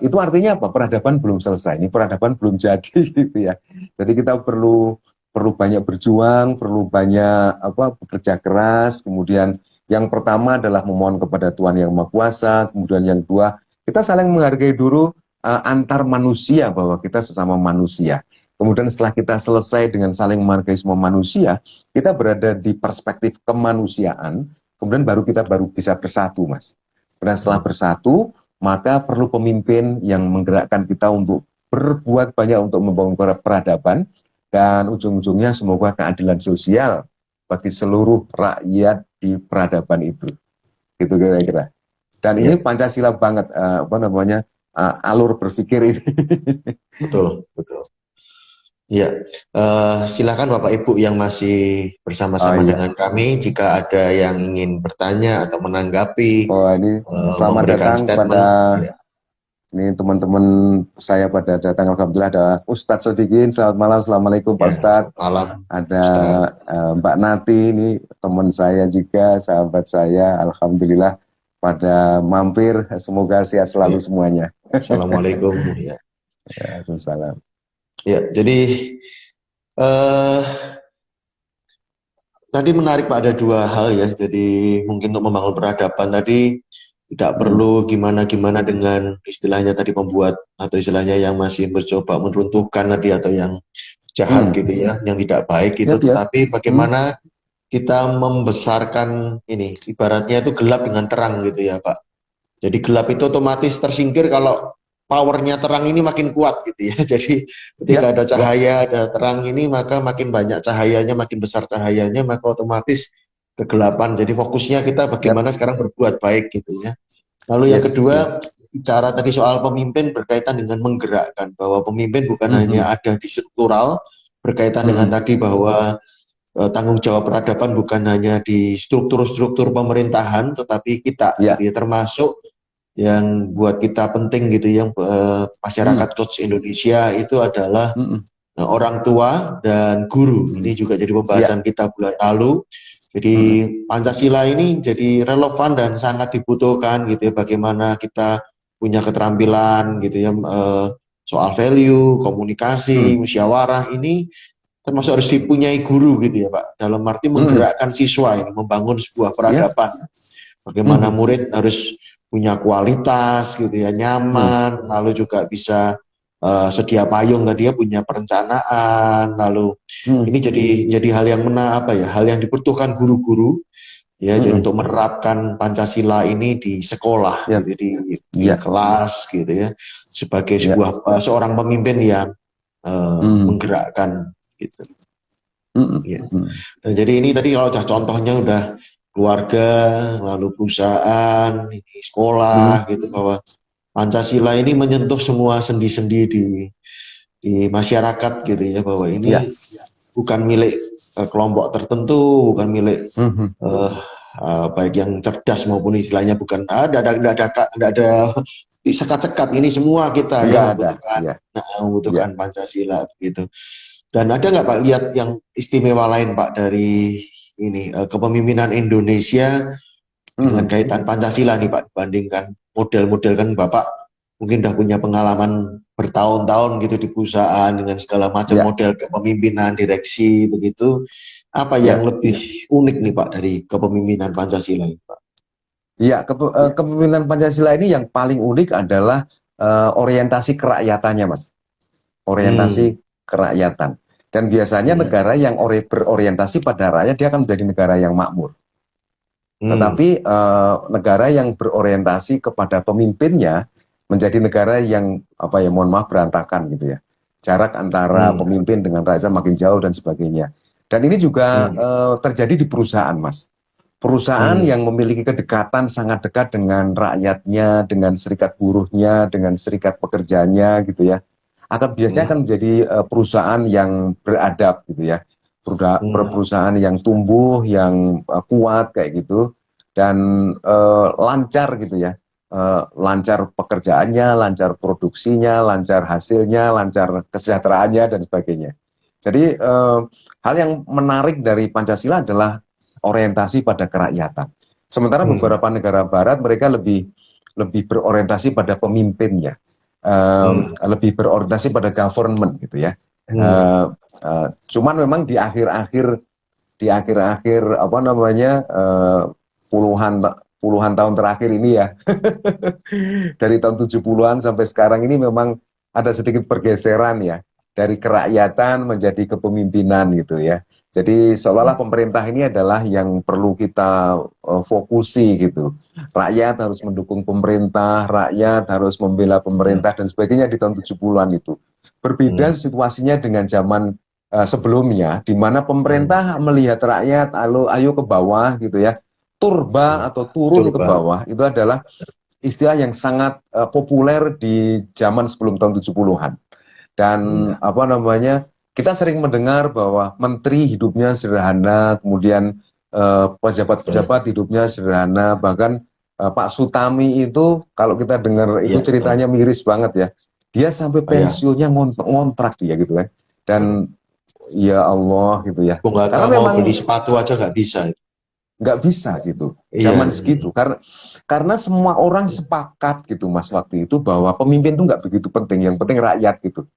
Itu artinya apa? Peradaban belum selesai. Ini peradaban belum jadi gitu ya. Jadi kita perlu banyak berjuang, perlu banyak bekerja keras. Kemudian yang pertama adalah memohon kepada Tuhan Yang Maha Kuasa. Kemudian yang kedua, kita saling menghargai dulu antar manusia, bahwa kita sesama manusia. Kemudian setelah kita selesai dengan saling menghargai semua manusia, kita berada di perspektif kemanusiaan. Kemudian kita bisa bersatu, Mas. Dan setelah bersatu, maka perlu pemimpin yang menggerakkan kita untuk berbuat banyak untuk membangun peradaban, dan ujung-ujungnya semoga keadilan sosial bagi seluruh rakyat di peradaban itu. Gitu kira-kira. Dan ini Pancasila banget, alur berpikir ini. Betul, betul. Ya, silakan Bapak Ibu yang masih bersama-sama dengan kami, jika ada yang ingin bertanya atau menanggapi, ini selamat datang pada ini teman-teman saya pada datang. Alhamdulillah ada Ustadz Sodikin. Selamat malam, assalamualaikum Pak Ustadz. Malam. Ada Mbak Nati, ini teman saya juga, sahabat saya. Alhamdulillah pada mampir. Semoga sehat selalu semuanya. Assalamualaikum. Waalaikumsalam. Ya, jadi tadi menarik Pak, ada dua hal ya. Jadi mungkin untuk membangun peradaban tadi tidak perlu gimana-gimana dengan istilahnya tadi membuat, atau istilahnya yang masih mencoba meruntuhkan tadi, atau yang jahat gitu ya, yang tidak baik gitu. Tetapi bagaimana kita membesarkan ini, ibaratnya itu gelap dengan terang gitu ya Pak. Jadi gelap itu otomatis tersingkir kalau powernya terang ini makin kuat gitu ya. Jadi ketika ada cahaya, ada terang ini, maka makin banyak cahayanya, makin besar cahayanya, maka otomatis kegelapan. Jadi fokusnya kita bagaimana sekarang berbuat baik gitu ya. Lalu yang kedua, bicara tadi soal pemimpin berkaitan dengan menggerakkan, bahwa pemimpin bukan hanya ada di struktural, berkaitan dengan tadi bahwa tanggung jawab peradaban bukan hanya di struktur-struktur pemerintahan, tetapi kita, jadi termasuk yang buat kita penting gitu, yang masyarakat Coach Indonesia itu adalah orang tua dan guru. Ini juga jadi pembahasan kita bulan lalu. Jadi Pancasila ini jadi relevan dan sangat dibutuhkan gitu ya, bagaimana kita punya keterampilan gitu ya, soal value, komunikasi, musyawarah ini termasuk harus dipunyai guru gitu ya Pak, dalam arti menggerakkan siswa ini, membangun sebuah peradaban. Bagaimana murid harus punya kualitas gitu ya, nyaman, lalu juga bisa sedia payung tadi ya, punya perencanaan, lalu ini jadi hal yang hal yang dibutuhkan guru-guru ya, jadi untuk menerapkan Pancasila ini di sekolah, gitu, di kelas gitu ya, sebagai seorang pemimpin yang menggerakkan gitu. Dan jadi ini tadi kalau contohnya udah keluarga, lalu perusahaan, ini sekolah gitu, bahwa Pancasila ini menyentuh semua sendi-sendi di masyarakat gitu ya, bahwa ini bukan milik kelompok tertentu, bukan milik baik yang cerdas maupun istilahnya bukan ada disekat-sekat, ini semua kita yang membutuhkan Pancasila begitu. Dan ada nggak Pak lihat yang istimewa lain Pak dari ini kepemimpinan Indonesia dengan kaitan Pancasila nih Pak, dibandingkan model-model kan Bapak mungkin udah punya pengalaman bertahun-tahun gitu di perusahaan dengan segala macam Ya, model kepemimpinan, direksi begitu. Apa yang ya, lebih unik nih Pak dari kepemimpinan Pancasila ini Pak? ya. Kepemimpinan Pancasila ini yang paling unik adalah orientasi kerakyatannya, Mas. Hmm, Orientasi kerakyatan. Dan biasanya iya. negara yang berorientasi pada rakyat dia akan menjadi negara yang makmur. Hmm, Tetapi negara yang berorientasi kepada pemimpinnya menjadi negara yang apa ya, mohon maaf, berantakan gitu ya. Jarak antara hmm, pemimpin dengan rakyat makin jauh dan sebagainya. Dan ini juga hmm, terjadi di perusahaan, Mas. Perusahaan hmm, yang memiliki kedekatan sangat dekat dengan rakyatnya, dengan serikat buruhnya, dengan serikat pekerjanya gitu ya, akan biasanya hmm, akan menjadi perusahaan yang beradab gitu ya, hmm, perusahaan yang tumbuh, yang kuat kayak gitu, dan lancar gitu ya. Lancar pekerjaannya, lancar produksinya, lancar hasilnya, lancar kesejahteraannya dan sebagainya. Jadi hal yang menarik dari Pancasila adalah orientasi pada kerakyatan. Sementara hmm, beberapa negara Barat mereka lebih lebih berorientasi pada pemimpinnya, lebih berorientasi pada government gitu ya. hmm, Uh, Cuman memang di akhir-akhir apa namanya, puluhan puluhan tahun terakhir ini ya, dari tahun 70-an sampai sekarang ini memang ada sedikit pergeseran ya, dari kerakyatan menjadi kepemimpinan gitu ya. Jadi seolah-olah pemerintah ini adalah yang perlu kita fokusi gitu. Rakyat harus mendukung pemerintah, rakyat harus membela hmm, pemerintah dan sebagainya di tahun 70-an itu. Berbeda hmm, situasinya dengan zaman sebelumnya, di mana hmm. pemerintah melihat rakyat, ayo ke bawah gitu ya, turba Hmm. atau turun ke Coba. bawah, itu adalah istilah yang sangat populer di zaman sebelum tahun 70-an. Dan Iya. apa namanya, kita sering mendengar bahwa menteri hidupnya sederhana, kemudian pejabat-pejabat hidupnya sederhana, bahkan Pak Sutami itu kalau kita dengar itu Iya, ceritanya miris banget ya. Dia sampai oh, ya. pensiunnya ngontrak dia gitu kan. Dan ya Allah gitu ya. Bung Hatta Karena mau beli memang sepatu aja nggak bisa. nggak bisa gitu Iya, zaman segitu, karena semua orang sepakat gitu Mas waktu itu bahwa pemimpin itu nggak begitu penting, yang penting rakyat gitu.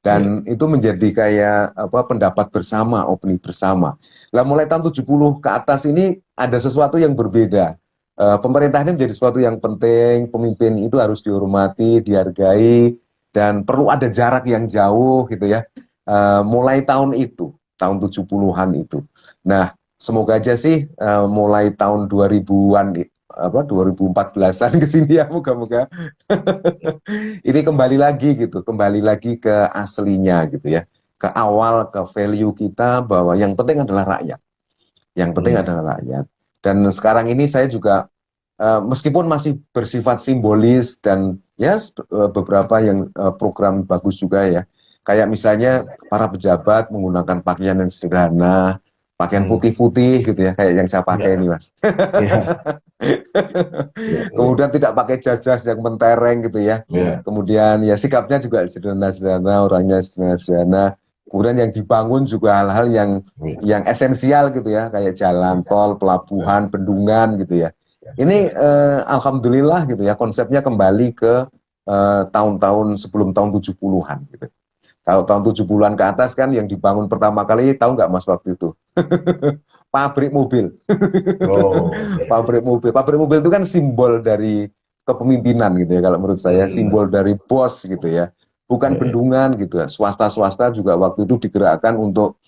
iya. Dan itu menjadi kayak apa, pendapat bersama, opini bersama. Lah mulai tahun 70 ke atas ini ada sesuatu yang berbeda. Pemerintah ini menjadi sesuatu yang penting, pemimpin itu harus dihormati, dihargai, dan perlu ada jarak yang jauh gitu ya. Mulai tahun itu, tahun 70-an itu. Nah, semoga aja sih mulai tahun 2000-an, apa 2014-an ke sini ya, moga-moga ini kembali lagi gitu, kembali lagi ke aslinya gitu ya, ke awal, ke value kita bahwa yang penting adalah rakyat, yang penting Hmm, adalah rakyat. Dan sekarang ini saya juga meskipun masih bersifat simbolis dan ya beberapa yang program bagus juga ya, kayak misalnya para pejabat menggunakan pakaian yang sederhana, pakaian hmm. putih-putih gitu ya, kayak yang saya pakai Iya, ini Mas. iya, iya, iya, Kemudian tidak pakai jas-jas yang mentereng gitu ya. iya, Kemudian ya sikapnya juga sederhana-sederhana, orangnya sederhana-sederhana. Kemudian yang dibangun juga hal-hal yang esensial gitu ya, kayak jalan tol, pelabuhan, bendungan gitu ya. Ini alhamdulillah gitu ya, konsepnya kembali ke tahun-tahun sebelum tahun 70-an gitu. Kalau tahun 70-an ke atas kan yang dibangun pertama kali, tahu nggak Mas waktu itu? Pabrik mobil. oh, iya, iya. Pabrik mobil itu kan simbol dari kepemimpinan gitu ya, kalau menurut saya Hmm, simbol dari bos gitu ya, bukan iya, iya. bendungan gitu ya. Swasta-swasta juga waktu itu digerakkan untuk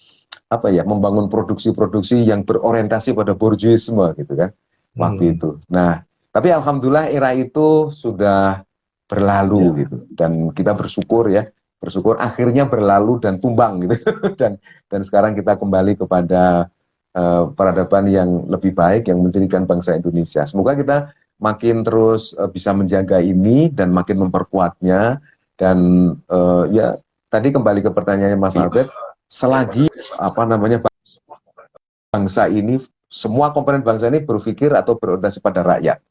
apa ya, membangun produksi-produksi yang berorientasi pada borjuisme gitu kan waktu Hmm, itu. Nah, tapi alhamdulillah era itu sudah iya, berlalu gitu, dan kita bersyukur ya, bersyukur akhirnya berlalu dan tumbang gitu. Dan sekarang kita kembali kepada peradaban yang lebih baik yang menjadikan bangsa Indonesia. Semoga kita makin terus bisa menjaga ini dan makin memperkuatnya. Dan ya tadi kembali ke pertanyaannya Mas iya, Albert, selagi apa namanya, bangsa ini, semua komponen bangsa ini berpikir atau berorientasi pada rakyat.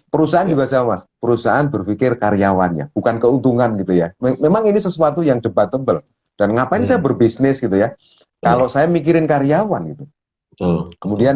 Perusahaan iya. juga sama Mas, perusahaan berpikir karyawannya, bukan keuntungan gitu ya. Memang ini sesuatu yang debatable. Dan ngapain saya Hmm, berbisnis gitu ya, iya, kalau saya mikirin karyawan gitu. betul, betul. Kemudian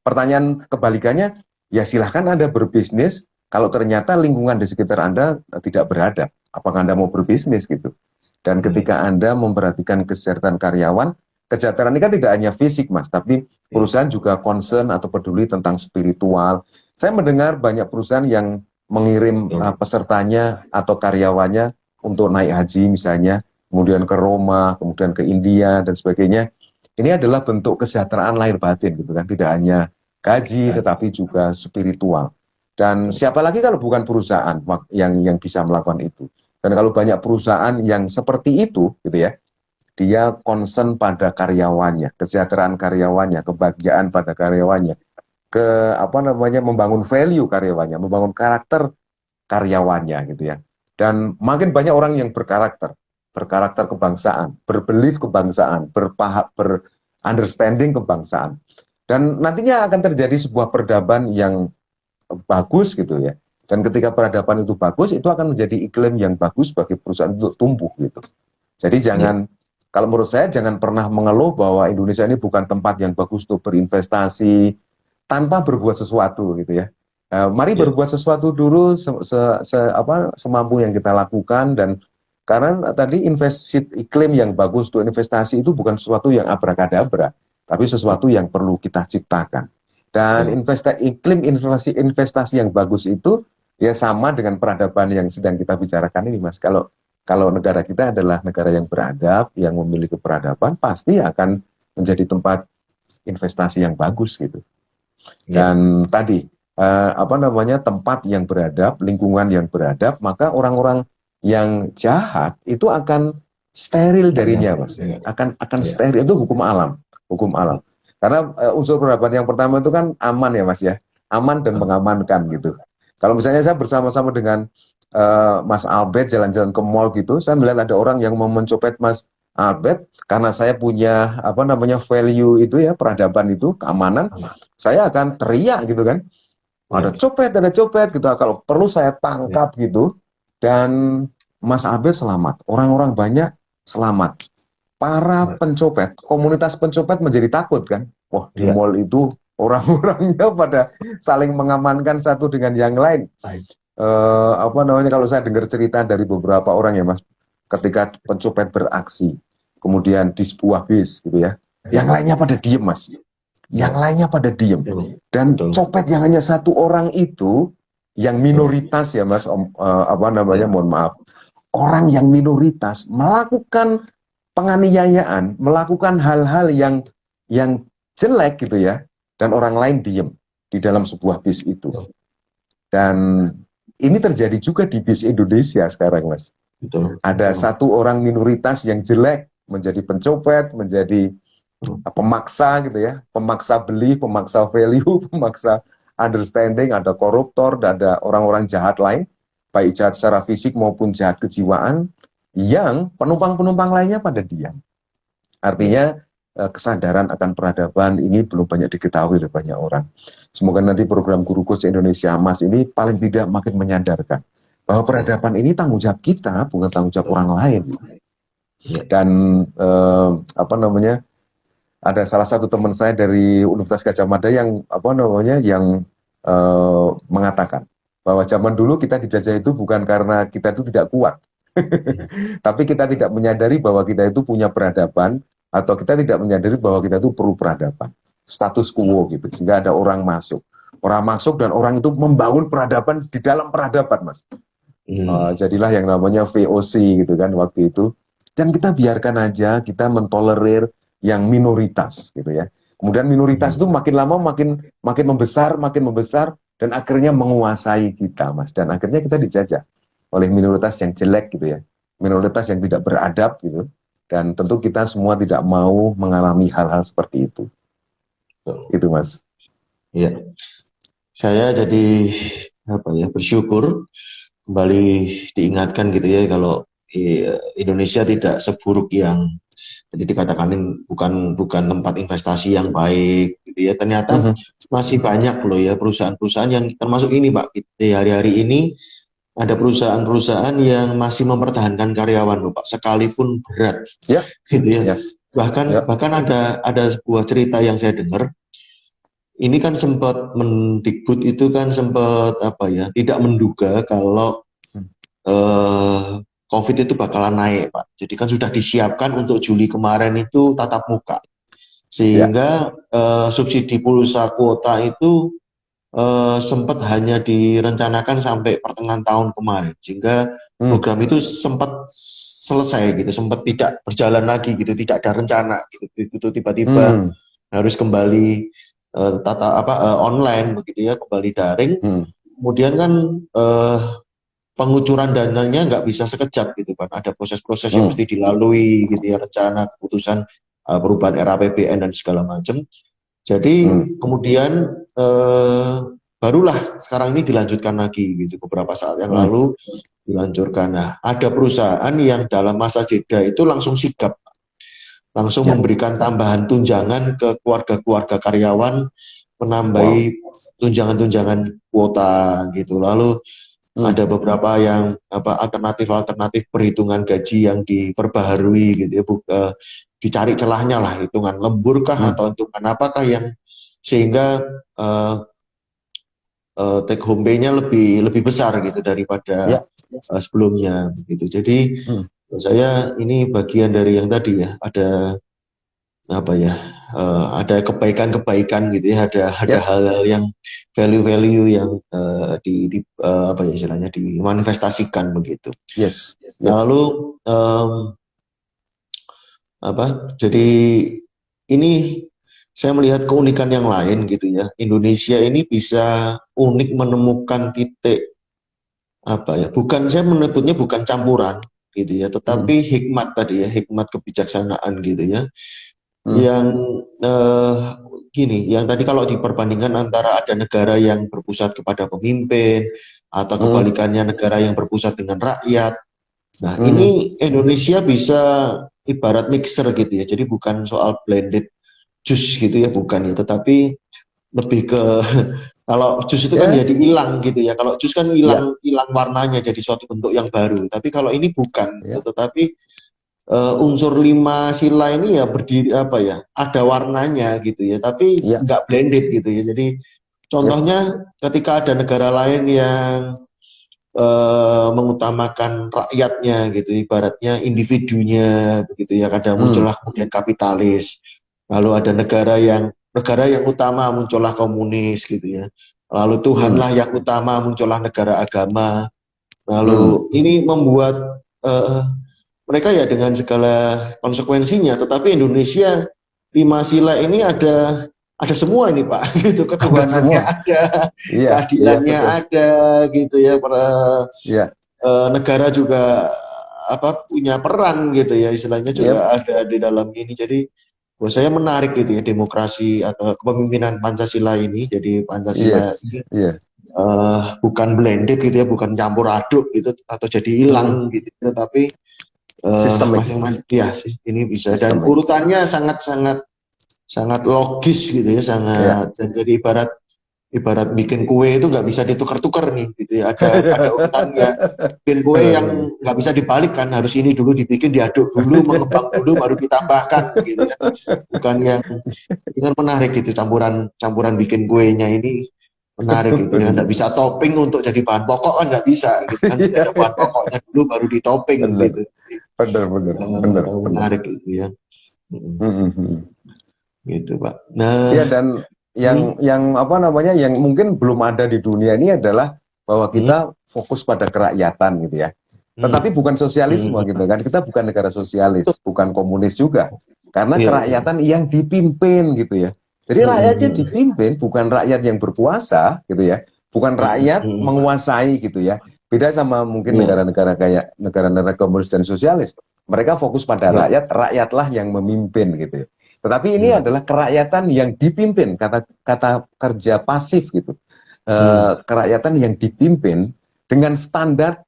pertanyaan kebalikannya, ya silahkan Anda berbisnis kalau ternyata lingkungan di sekitar Anda tidak beradab. Apakah Anda mau berbisnis gitu? Dan ketika Anda memperhatikan kesejahteraan karyawan, kesejahteraan ini kan tidak hanya fisik, Mas, tapi perusahaan juga concern atau peduli tentang spiritual. Saya mendengar banyak perusahaan yang mengirim pesertanya atau karyawannya untuk naik haji misalnya, kemudian ke Roma, kemudian ke India, dan sebagainya. Ini adalah bentuk kesejahteraan lahir batin, gitu kan? Tidak hanya gaji, tetapi juga spiritual. Dan siapa lagi kalau bukan perusahaan yang bisa melakukan itu? Dan kalau banyak perusahaan yang seperti itu, gitu ya, dia concern pada karyawannya, kesejahteraan karyawannya, kebahagiaan pada karyawannya, membangun value karyawannya, membangun karakter karyawannya, gitu ya. Dan makin banyak orang yang berkarakter kebangsaan, berbelief kebangsaan, understanding kebangsaan. Dan nantinya akan terjadi sebuah peradaban yang bagus gitu ya. Dan ketika peradaban itu bagus, itu akan menjadi iklim yang bagus bagi perusahaan untuk tumbuh gitu. Jadi kalau menurut saya jangan pernah mengeluh bahwa Indonesia ini bukan tempat yang bagus untuk berinvestasi tanpa berbuat sesuatu gitu ya. Mari berbuat sesuatu dulu semampu yang kita lakukan, dan karena tadi iklim yang bagus untuk investasi itu bukan sesuatu yang abrakadabra, tapi sesuatu yang perlu kita ciptakan. Dan iklim investasi yang bagus itu ya sama dengan peradaban yang sedang kita bicarakan ini, Mas. Kalau negara kita adalah negara yang beradab, yang memiliki peradaban, pasti akan menjadi tempat investasi yang bagus gitu. Dan tadi tempat yang beradab, lingkungan yang beradab, maka orang-orang yang jahat itu akan steril darinya, Mas. Akan steril, itu hukum alam. Karena unsur peradaban yang pertama itu kan aman ya, Mas ya. Aman dan mengamankan gitu. Kalau misalnya saya bersama-sama dengan Mas Albert jalan-jalan ke mall gitu, saya melihat ada orang yang mau mencopet Mas Albert, karena saya punya value itu ya, peradaban itu, keamanan, saya akan teriak gitu kan. Ada copet gitu. Kalau perlu saya tangkap gitu, dan Mas Albert selamat. Orang-orang banyak selamat. Para pencopet, komunitas pencopet menjadi takut kan. Wah, di mall itu orang-orangnya pada saling mengamankan satu dengan yang lain. Kalau saya dengar cerita dari beberapa orang ya, Mas, ketika pencopet beraksi, kemudian di sebuah bis gitu ya, yang lainnya pada diem, Mas. Yang lainnya pada diem. Dan copet yang hanya satu orang itu, yang minoritas ya, Mas, mohon maaf, orang yang minoritas melakukan penganiayaan, melakukan hal-hal yang jelek gitu ya, dan orang lain diem di dalam sebuah bis itu. Dan ini terjadi juga di bis Indonesia sekarang, Mas. Ada satu orang minoritas yang jelek menjadi pencopet, menjadi pemaksa gitu ya, pemaksa beli, pemaksa value, pemaksa understanding, ada koruptor, ada orang-orang jahat lain, baik jahat secara fisik maupun jahat kejiwaan, yang penumpang-penumpang lainnya pada diam. Artinya kesadaran akan peradaban ini belum banyak diketahui oleh banyak orang. Semoga nanti program Guru Coach Indonesia Mas ini paling tidak makin menyadarkan bahwa peradaban ini tanggung jawab kita, bukan tanggung jawab orang lain. Dan ada salah satu teman saya dari Universitas Gadjah Mada yang mengatakan bahwa zaman dulu kita dijajah itu bukan karena kita itu tidak kuat, tapi kita tidak menyadari bahwa kita itu punya peradaban, atau kita tidak menyadari bahwa kita itu perlu peradaban, status quo gitu, sehingga ada orang masuk dan orang itu membangun peradaban di dalam peradaban, Mas. Jadilah yang namanya VOC gitu kan waktu itu, dan kita biarkan aja, kita mentolerir yang minoritas gitu ya. Kemudian minoritas itu makin lama makin membesar, dan akhirnya menguasai kita, Mas, dan akhirnya kita dijajah oleh minoritas yang jelek gitu ya, minoritas yang tidak beradab gitu, dan tentu kita semua tidak mau mengalami hal-hal seperti itu. Itu, Mas. Iya, saya jadi bersyukur kembali diingatkan gitu ya, kalau Indonesia tidak seburuk yang jadi dikatakan bukan tempat investasi yang baik gitu ya. Ternyata masih banyak loh ya perusahaan-perusahaan yang termasuk ini, Pak. Hari-hari ini ada perusahaan-perusahaan yang masih mempertahankan karyawan loh, Pak, sekalipun berat. Gitu ya. Bahkan ada sebuah cerita yang saya dengar, ini kan sempat Mendikbud itu kan sempat apa ya, tidak menduga kalau COVID itu bakalan naik, Pak. Jadi kan sudah disiapkan untuk Juli kemarin itu tatap muka, Ya. sehingga subsidi pulsa kuota itu sempat hanya direncanakan sampai pertengahan tahun kemarin, sehingga Hmm. program itu sempat selesai gitu, sempat tidak berjalan lagi gitu, tidak ada rencana gitu, itu tiba-tiba Hmm. harus kembali online begitu ya, kembali daring. Hmm. Kemudian kan pengucuran dananya nggak bisa sekejap gitu kan, ada proses-proses yang Hmm. mesti dilalui gitu ya, rencana, keputusan, perubahan RAPBN dan segala macam. Jadi Hmm. kemudian barulah sekarang ini dilanjutkan lagi gitu, beberapa saat yang Hmm. lalu dilanjutkan. Nah, ada perusahaan yang dalam masa jeda itu langsung sigap, langsung Ya. memberikan tambahan tunjangan ke keluarga-keluarga karyawan, menambahi Wow. tunjangan-tunjangan kuota gitu. Lalu Hmm. ada beberapa yang alternatif perhitungan gaji yang diperbaharui gitu ya, dicari celahnya lah, hitungan lembur kah Hmm. atau hitungan apakah yang sehingga take home pay-nya lebih besar gitu daripada Ya. sebelumnya gitu. Jadi Hmm. saya ini bagian dari yang tadi ya, ada apa ya, ada kebaikan-kebaikan gitu ya, ada Ya. hal-hal yang value-value yang apa ya istilahnya, dimanifestasikan begitu. Yes. Nah, Yep. lalu jadi ini saya melihat keunikan yang lain gitu ya. Indonesia ini bisa unik menemukan titik apa ya, bukan, saya menyebutnya bukan campuran gitu ya, Hmm. tetapi hikmat tadi ya, hikmat kebijaksanaan gitu ya, Hmm. yang eh, gini, yang tadi kalau diperbandingkan antara ada negara yang berpusat kepada pemimpin atau Hmm. kebalikannya negara yang berpusat dengan rakyat. Nah, Hmm. ini Indonesia bisa ibarat mixer gitu ya, jadi bukan soal blended juice gitu ya, bukan ya, tetapi lebih ke kalau jus itu kan Ya. jadi hilang gitu ya. Kalau jus kan Ya. hilang hilang warnanya jadi suatu bentuk yang baru. Tapi kalau ini bukan gitu. Ya. Tetapi unsur lima sila ini ya berdiri apa ya? Ada warnanya gitu ya. Tapi Ya. nggak blended gitu ya. Jadi Yep. contohnya ketika ada negara lain yang mengutamakan rakyatnya gitu, ibaratnya individunya begitu ya. Kadang Hmm. muncullah kemudian kapitalis. Lalu ada negara yang utama muncullah komunis gitu ya. Lalu Hmm. Tuhanlah yang utama muncullah negara agama. Hmm. Lalu ini membuat mereka ya dengan segala konsekuensinya. Tetapi Indonesia lima sila ini ada semua ini Pak. Gitu, Ada ketuhanannya semua. ada, Iya. Iya, keadilannya betul. ada gitu ya. Iya. Negara juga punya peran gitu ya, istilahnya Yep. juga ada di dalam ini. Jadi buat saya menarik gitu ya, demokrasi atau kepemimpinan Pancasila ini. Jadi Pancasila Yes. ini Iya. bukan blended gitu ya, bukan campur aduk gitu atau jadi Hmm. hilang gitu, tapi Sistemik. masing-masing ya sih ini bisa, dan Sistemik. urutannya sangat-sangat sangat logis gitu ya, Ya. sangat, dan jadi ibarat bikin kue itu nggak bisa ditukar-tukar nih gitu ya, ada urutannya. Bikin kue yang Benar-benar. nggak bisa dibalik kan, harus ini dulu dibikin, diaduk dulu, mengembang dulu, baru ditambahkan gitu ya. Bukan yang ini kan menarik gitu, campuran campuran bikin kuenya ini menarik gitu ya. Nggak bisa topping untuk jadi bahan pokok kan, nggak bisa gitu kan, mesti Iya, ada bahan iya. pokoknya dulu baru ditopping Benar, gitu. benar, benar, benar, benar. Menarik gitu ya. Hmm, hmm, hmm. Gitu Pak. Nah, Ya, dan hmm, yang apa namanya, yang mungkin belum ada di dunia ini adalah bahwa hmm, kita fokus pada kerakyatan gitu ya. hmm, Tetapi bukan sosialisme hmm, gitu kan. Kita bukan negara sosialis, bukan komunis juga. Karena iya, iya. kerakyatan yang dipimpin gitu ya. Jadi Hmm, rakyatnya hmm, dipimpin, bukan rakyat yang berkuasa gitu ya. Bukan hmm, rakyat hmm, menguasai gitu ya. Beda sama mungkin iya, negara-negara kayak negara-negara komunis dan sosialis. Mereka fokus pada iya, rakyat, rakyatlah yang memimpin gitu ya. Tetapi ini hmm, adalah kerakyatan yang dipimpin, kata kerja pasif gitu. hmm, Kerakyatan yang dipimpin dengan standar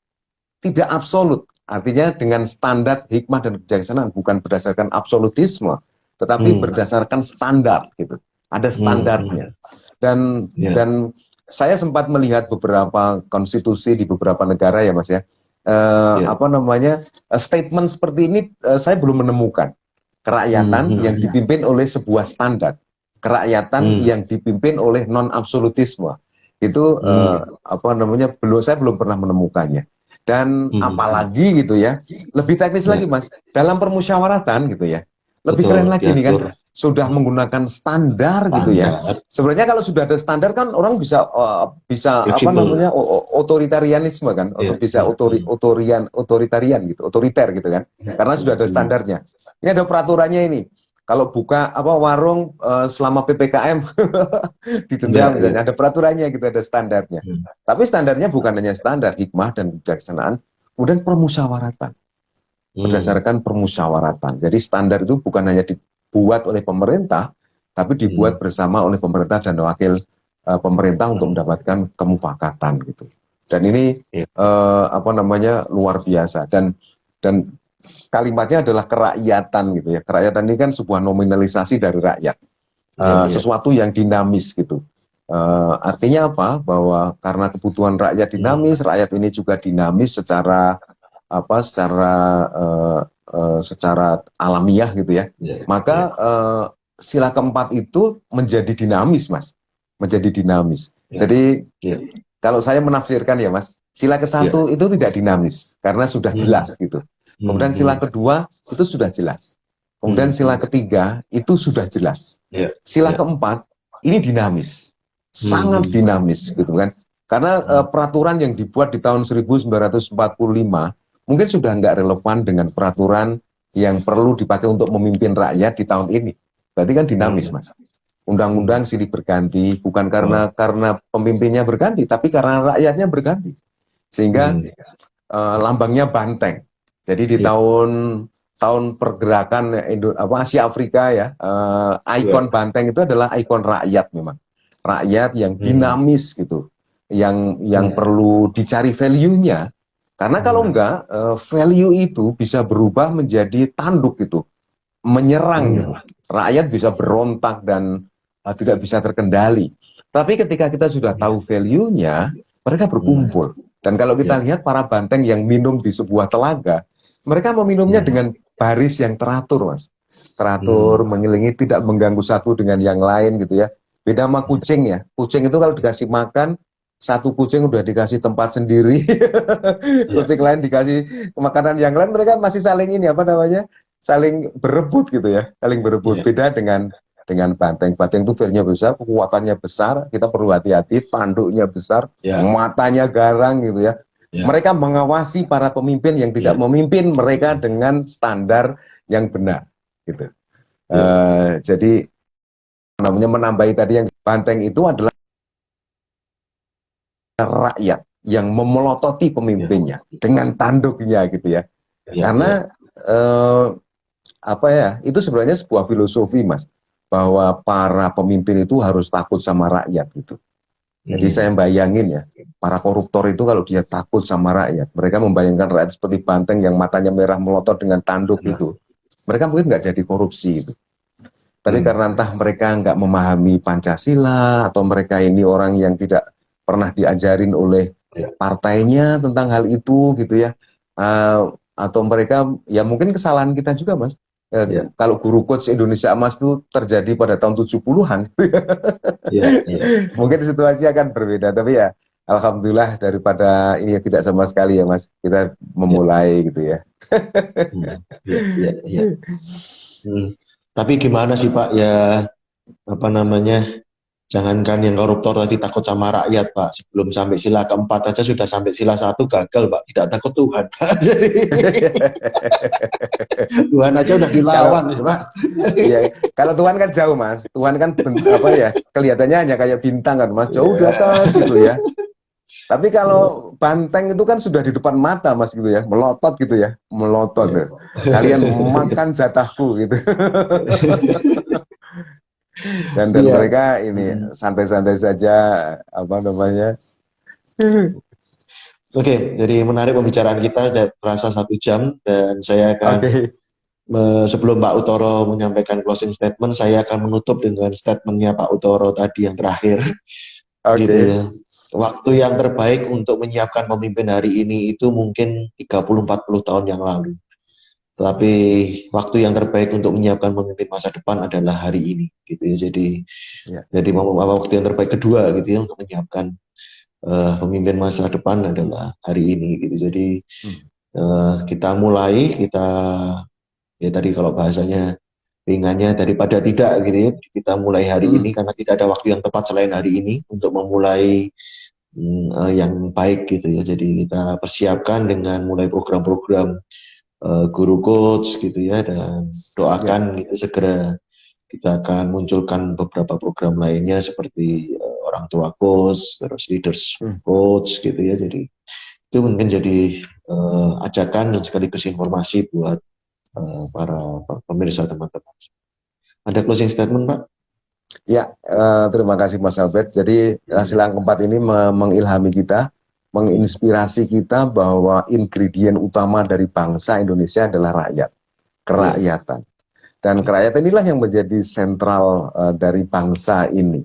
tidak absolut, artinya dengan standar hikmah dan kebijaksanaan, bukan berdasarkan absolutisme, tetapi hmm, berdasarkan standar gitu. Ada hmm, standarnya. Dan iya, dan saya sempat melihat beberapa konstitusi di beberapa negara ya Mas ya. iya, Apa namanya? Statement seperti ini saya belum menemukan hmm, kerakyatan yang hmm, dipimpin oleh sebuah standar. kerakyatan yang dipimpin oleh non absolutisme. Itu apa namanya, saya belum pernah menemukannya. Dan apalagi gitu ya, lebih teknis lagi Mas, dalam permusyawaratan gitu ya, lebih betul, keren lagi nih kan, diatur sudah menggunakan standar gitu ya. standar, Sebenarnya kalau sudah ada standar kan orang bisa apa fleksibel, namanya, otoritarianisme kan, atau ya, bisa otoritarian gitu, otoriter gitu kan, karena sudah ada standarnya. Ini ada peraturannya ini. Kalau buka apa warung selama PPKM didenda ya, misalnya, ya. ada peraturannya gitu, ada standarnya. Tapi standarnya bukan hanya standar hikmah dan kebijaksanaan, kemudian permusyawaratan, berdasarkan permusyawaratan. Jadi standar itu bukan hanya dibuat oleh pemerintah, tapi dibuat bersama oleh pemerintah dan wakil pemerintah untuk mendapatkan kemufakatan gitu. Dan ini apa namanya, luar biasa, dan kalimatnya adalah kerakyatan gitu ya. Kerakyatan ini kan sebuah nominalisasi dari rakyat, sesuatu yang dinamis gitu. Artinya apa? Bahwa karena kebutuhan rakyat dinamis, rakyat ini juga dinamis secara apa? Secara alamiah gitu ya. Maka sila keempat itu menjadi dinamis, Mas. Menjadi dinamis. Jadi kalau saya menafsirkan ya, Mas, sila ke-1 itu tidak dinamis karena sudah jelas gitu. Kemudian sila kedua itu sudah jelas. Kemudian sila ketiga itu sudah jelas. Sila keempat ini dinamis, sangat dinamis gitu kan. Karena peraturan yang dibuat di tahun 1945 mungkin sudah nggak relevan dengan peraturan yang perlu dipakai untuk memimpin rakyat di tahun ini. Berarti kan dinamis, Mas. Undang-undang silih berganti, bukan karena pemimpinnya berganti, tapi karena rakyatnya berganti. Sehingga lambangnya banteng. Jadi di tahun pergerakan Asia Afrika ya, ikon banteng itu adalah ikon rakyat memang. Rakyat yang dinamis gitu. Yang perlu dicari value-nya. Karena kalau enggak, value itu bisa berubah menjadi tanduk gitu. Menyerang gitu. Rakyat bisa berontak dan tidak bisa terkendali. Tapi ketika kita sudah tahu value-nya, mereka berkumpul. Dan kalau kita lihat para banteng yang minum di sebuah telaga, mereka meminumnya dengan baris yang teratur, Mas. Teratur, mengelilingi, tidak mengganggu satu dengan yang lain gitu ya. Beda sama kucing ya. Kucing itu kalau dikasih makan, satu kucing udah dikasih tempat sendiri, kucing lain dikasih makanan yang lain, mereka masih saling ini apa namanya, saling berebut gitu ya, saling berebut. Beda dengan banteng. Banteng itu value-nya besar, kekuatannya besar, kita perlu hati-hati, tanduknya besar, matanya garang gitu ya. Mereka mengawasi para pemimpin yang tidak memimpin mereka dengan standar yang benar gitu. Jadi namanya menambahi tadi, yang banteng itu adalah rakyat yang memelototi pemimpinnya dengan tanduknya gitu ya. Karena apa ya, itu sebenarnya sebuah filosofi, Mas, bahwa para pemimpin itu harus takut sama rakyat gitu. Jadi saya bayangin ya, para koruptor itu kalau dia takut sama rakyat, mereka membayangkan rakyat seperti banteng yang matanya merah melotot dengan tanduk itu, mereka mungkin nggak jadi korupsi itu. Tapi karena entah mereka nggak memahami Pancasila, atau mereka ini orang yang tidak pernah diajarin oleh partainya tentang hal itu gitu ya, atau mereka ya mungkin kesalahan kita juga, Mas. Kalau guru coach Indonesia Emas itu terjadi pada tahun 70-an. Mungkin situasi akan berbeda, tapi ya alhamdulillah daripada ini tidak sama sekali ya, Mas. Kita memulai gitu ya. Tapi gimana sih Pak ya, apa namanya, jangankan yang koruptor tadi takut sama rakyat Pak, sebelum sampai sila keempat aja sudah sampai sila 1 gagal Pak, tidak takut Tuhan Pak. Jadi Tuhan aja udah dilawan ya Pak. Iya, kalau Tuhan kan jauh, Mas. Tuhan kan apa ya, kelihatannya hanya kayak bintang kan, Mas, jauh di atas gitu ya. Tapi kalau banteng itu kan sudah di depan mata, Mas, gitu ya, melotot gitu ya, melotot. Kalian makan jatahku gitu. Dan mereka ini santai-santai saja, apa namanya. Oke, jadi menarik pembicaraan kita, terasa 1 jam, dan saya akan sebelum Pak Uttoro menyampaikan closing statement, saya akan menutup dengan statementnya Pak Uttoro tadi yang terakhir. Gitu. Waktu yang terbaik untuk menyiapkan pemimpin hari ini itu mungkin 30-40 tahun yang lalu. Tapi waktu yang terbaik untuk menyiapkan pemimpin masa depan adalah hari ini, gitu ya. Ya. Jadi waktu yang terbaik kedua, gitu ya, untuk menyiapkan pemimpin masa depan adalah hari ini, gitu. Jadi kita mulai, ya tadi kalau bahasanya ringannya daripada tidak, gitu ya. Kita mulai hari ini karena tidak ada waktu yang tepat selain hari ini untuk memulai yang baik, gitu ya. Jadi kita persiapkan dengan mulai program-program guru coach, gitu ya, dan doakan gitu segera kita akan munculkan beberapa program lainnya seperti orang tua coach, terus leaders coach, gitu ya. Jadi itu mungkin jadi ajakan dan sekaligus informasi buat para pemirsa, teman-teman. Ada closing statement, Pak? Ya, terima kasih Mas Albert. Jadi hasil yang keempat ini mengilhami kita, menginspirasi kita bahwa ingredient utama dari bangsa Indonesia adalah rakyat, kerakyatan. Dan kerakyatan inilah yang menjadi sentral dari bangsa ini.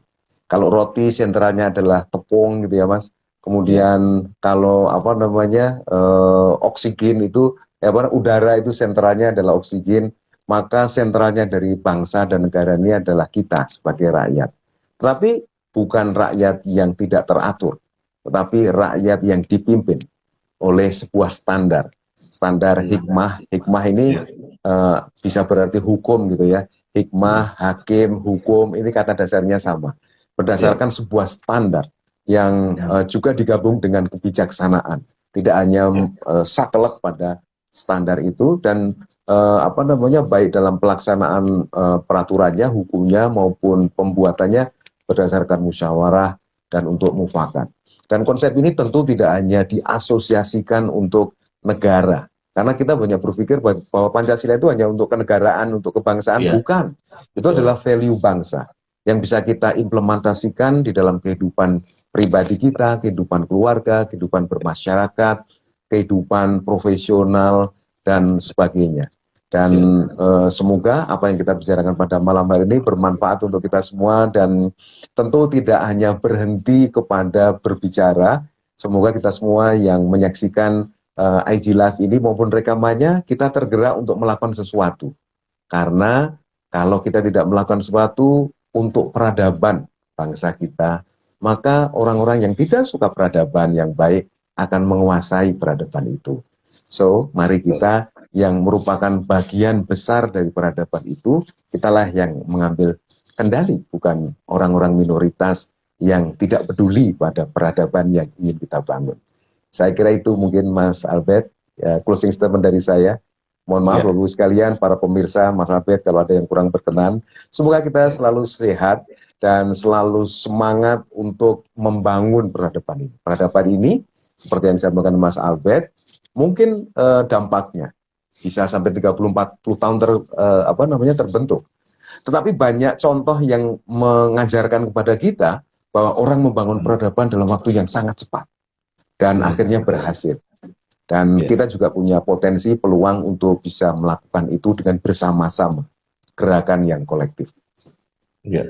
Kalau roti sentralnya adalah tepung, gitu ya Mas. Kemudian kalau apa namanya oksigen itu, udara itu sentralnya adalah oksigen. Maka sentralnya dari bangsa dan negara ini adalah kita sebagai rakyat. Tetapi bukan rakyat yang tidak teratur, tetapi rakyat yang dipimpin oleh sebuah standar. Standar hikmah. Hikmah ini bisa berarti hukum, gitu ya. Hikmah, hakim, hukum, ini kata dasarnya sama. Berdasarkan sebuah standar yang juga digabung dengan kebijaksanaan. Tidak hanya saklek pada standar itu, dan baik dalam pelaksanaan peraturannya, hukumnya maupun pembuatannya berdasarkan musyawarah dan untuk mufakat. Dan konsep ini tentu tidak hanya diasosiasikan untuk negara, karena kita banyak berpikir bahwa Pancasila itu hanya untuk kenegaraan, untuk kebangsaan. Bukan. Itu adalah value bangsa yang bisa kita implementasikan di dalam kehidupan pribadi kita, kehidupan keluarga, kehidupan bermasyarakat, kehidupan profesional, dan sebagainya. Dan semoga apa yang kita bicarakan pada malam hari ini bermanfaat untuk kita semua, dan tentu tidak hanya berhenti kepada berbicara. Semoga kita semua yang menyaksikan IG Live ini maupun rekamannya, kita tergerak untuk melakukan sesuatu. Karena kalau kita tidak melakukan sesuatu untuk peradaban bangsa kita, maka orang-orang yang tidak suka peradaban yang baik akan menguasai peradaban itu. So, mari kita yang merupakan bagian besar dari peradaban itu, kitalah yang mengambil kendali, bukan orang-orang minoritas yang tidak peduli pada peradaban yang ingin kita bangun. Saya kira itu mungkin Mas Albert, closing statement dari saya. Mohon maaf Bapak-Ibu sekalian, para pemirsa, Mas Albert, kalau ada yang kurang berkenan. Semoga kita selalu sehat dan selalu semangat untuk membangun peradaban ini. Peradaban ini, seperti yang disampaikan Mas Albert, mungkin dampaknya bisa sampai 30-40 tahun terbentuk. Tetapi banyak contoh yang mengajarkan kepada kita bahwa orang membangun peradaban dalam waktu yang sangat cepat dan akhirnya berhasil. Dan kita juga punya potensi, peluang untuk bisa melakukan itu dengan bersama-sama, gerakan yang kolektif. Ya,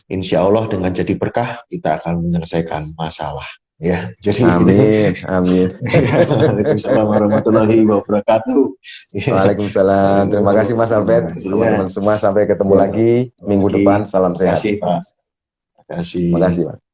insya Allah dengan jadi berkah kita akan menyelesaikan masalah. Ya, jadi amin, amin. Waalaikumsalam warahmatullahi wabarakatuh. Waalaikumsalam. Terima kasih Mas Albert. Teman-teman semua, sampai ketemu lagi minggu depan. Salam sehat. Terima kasih Pak. Terima kasih Pak.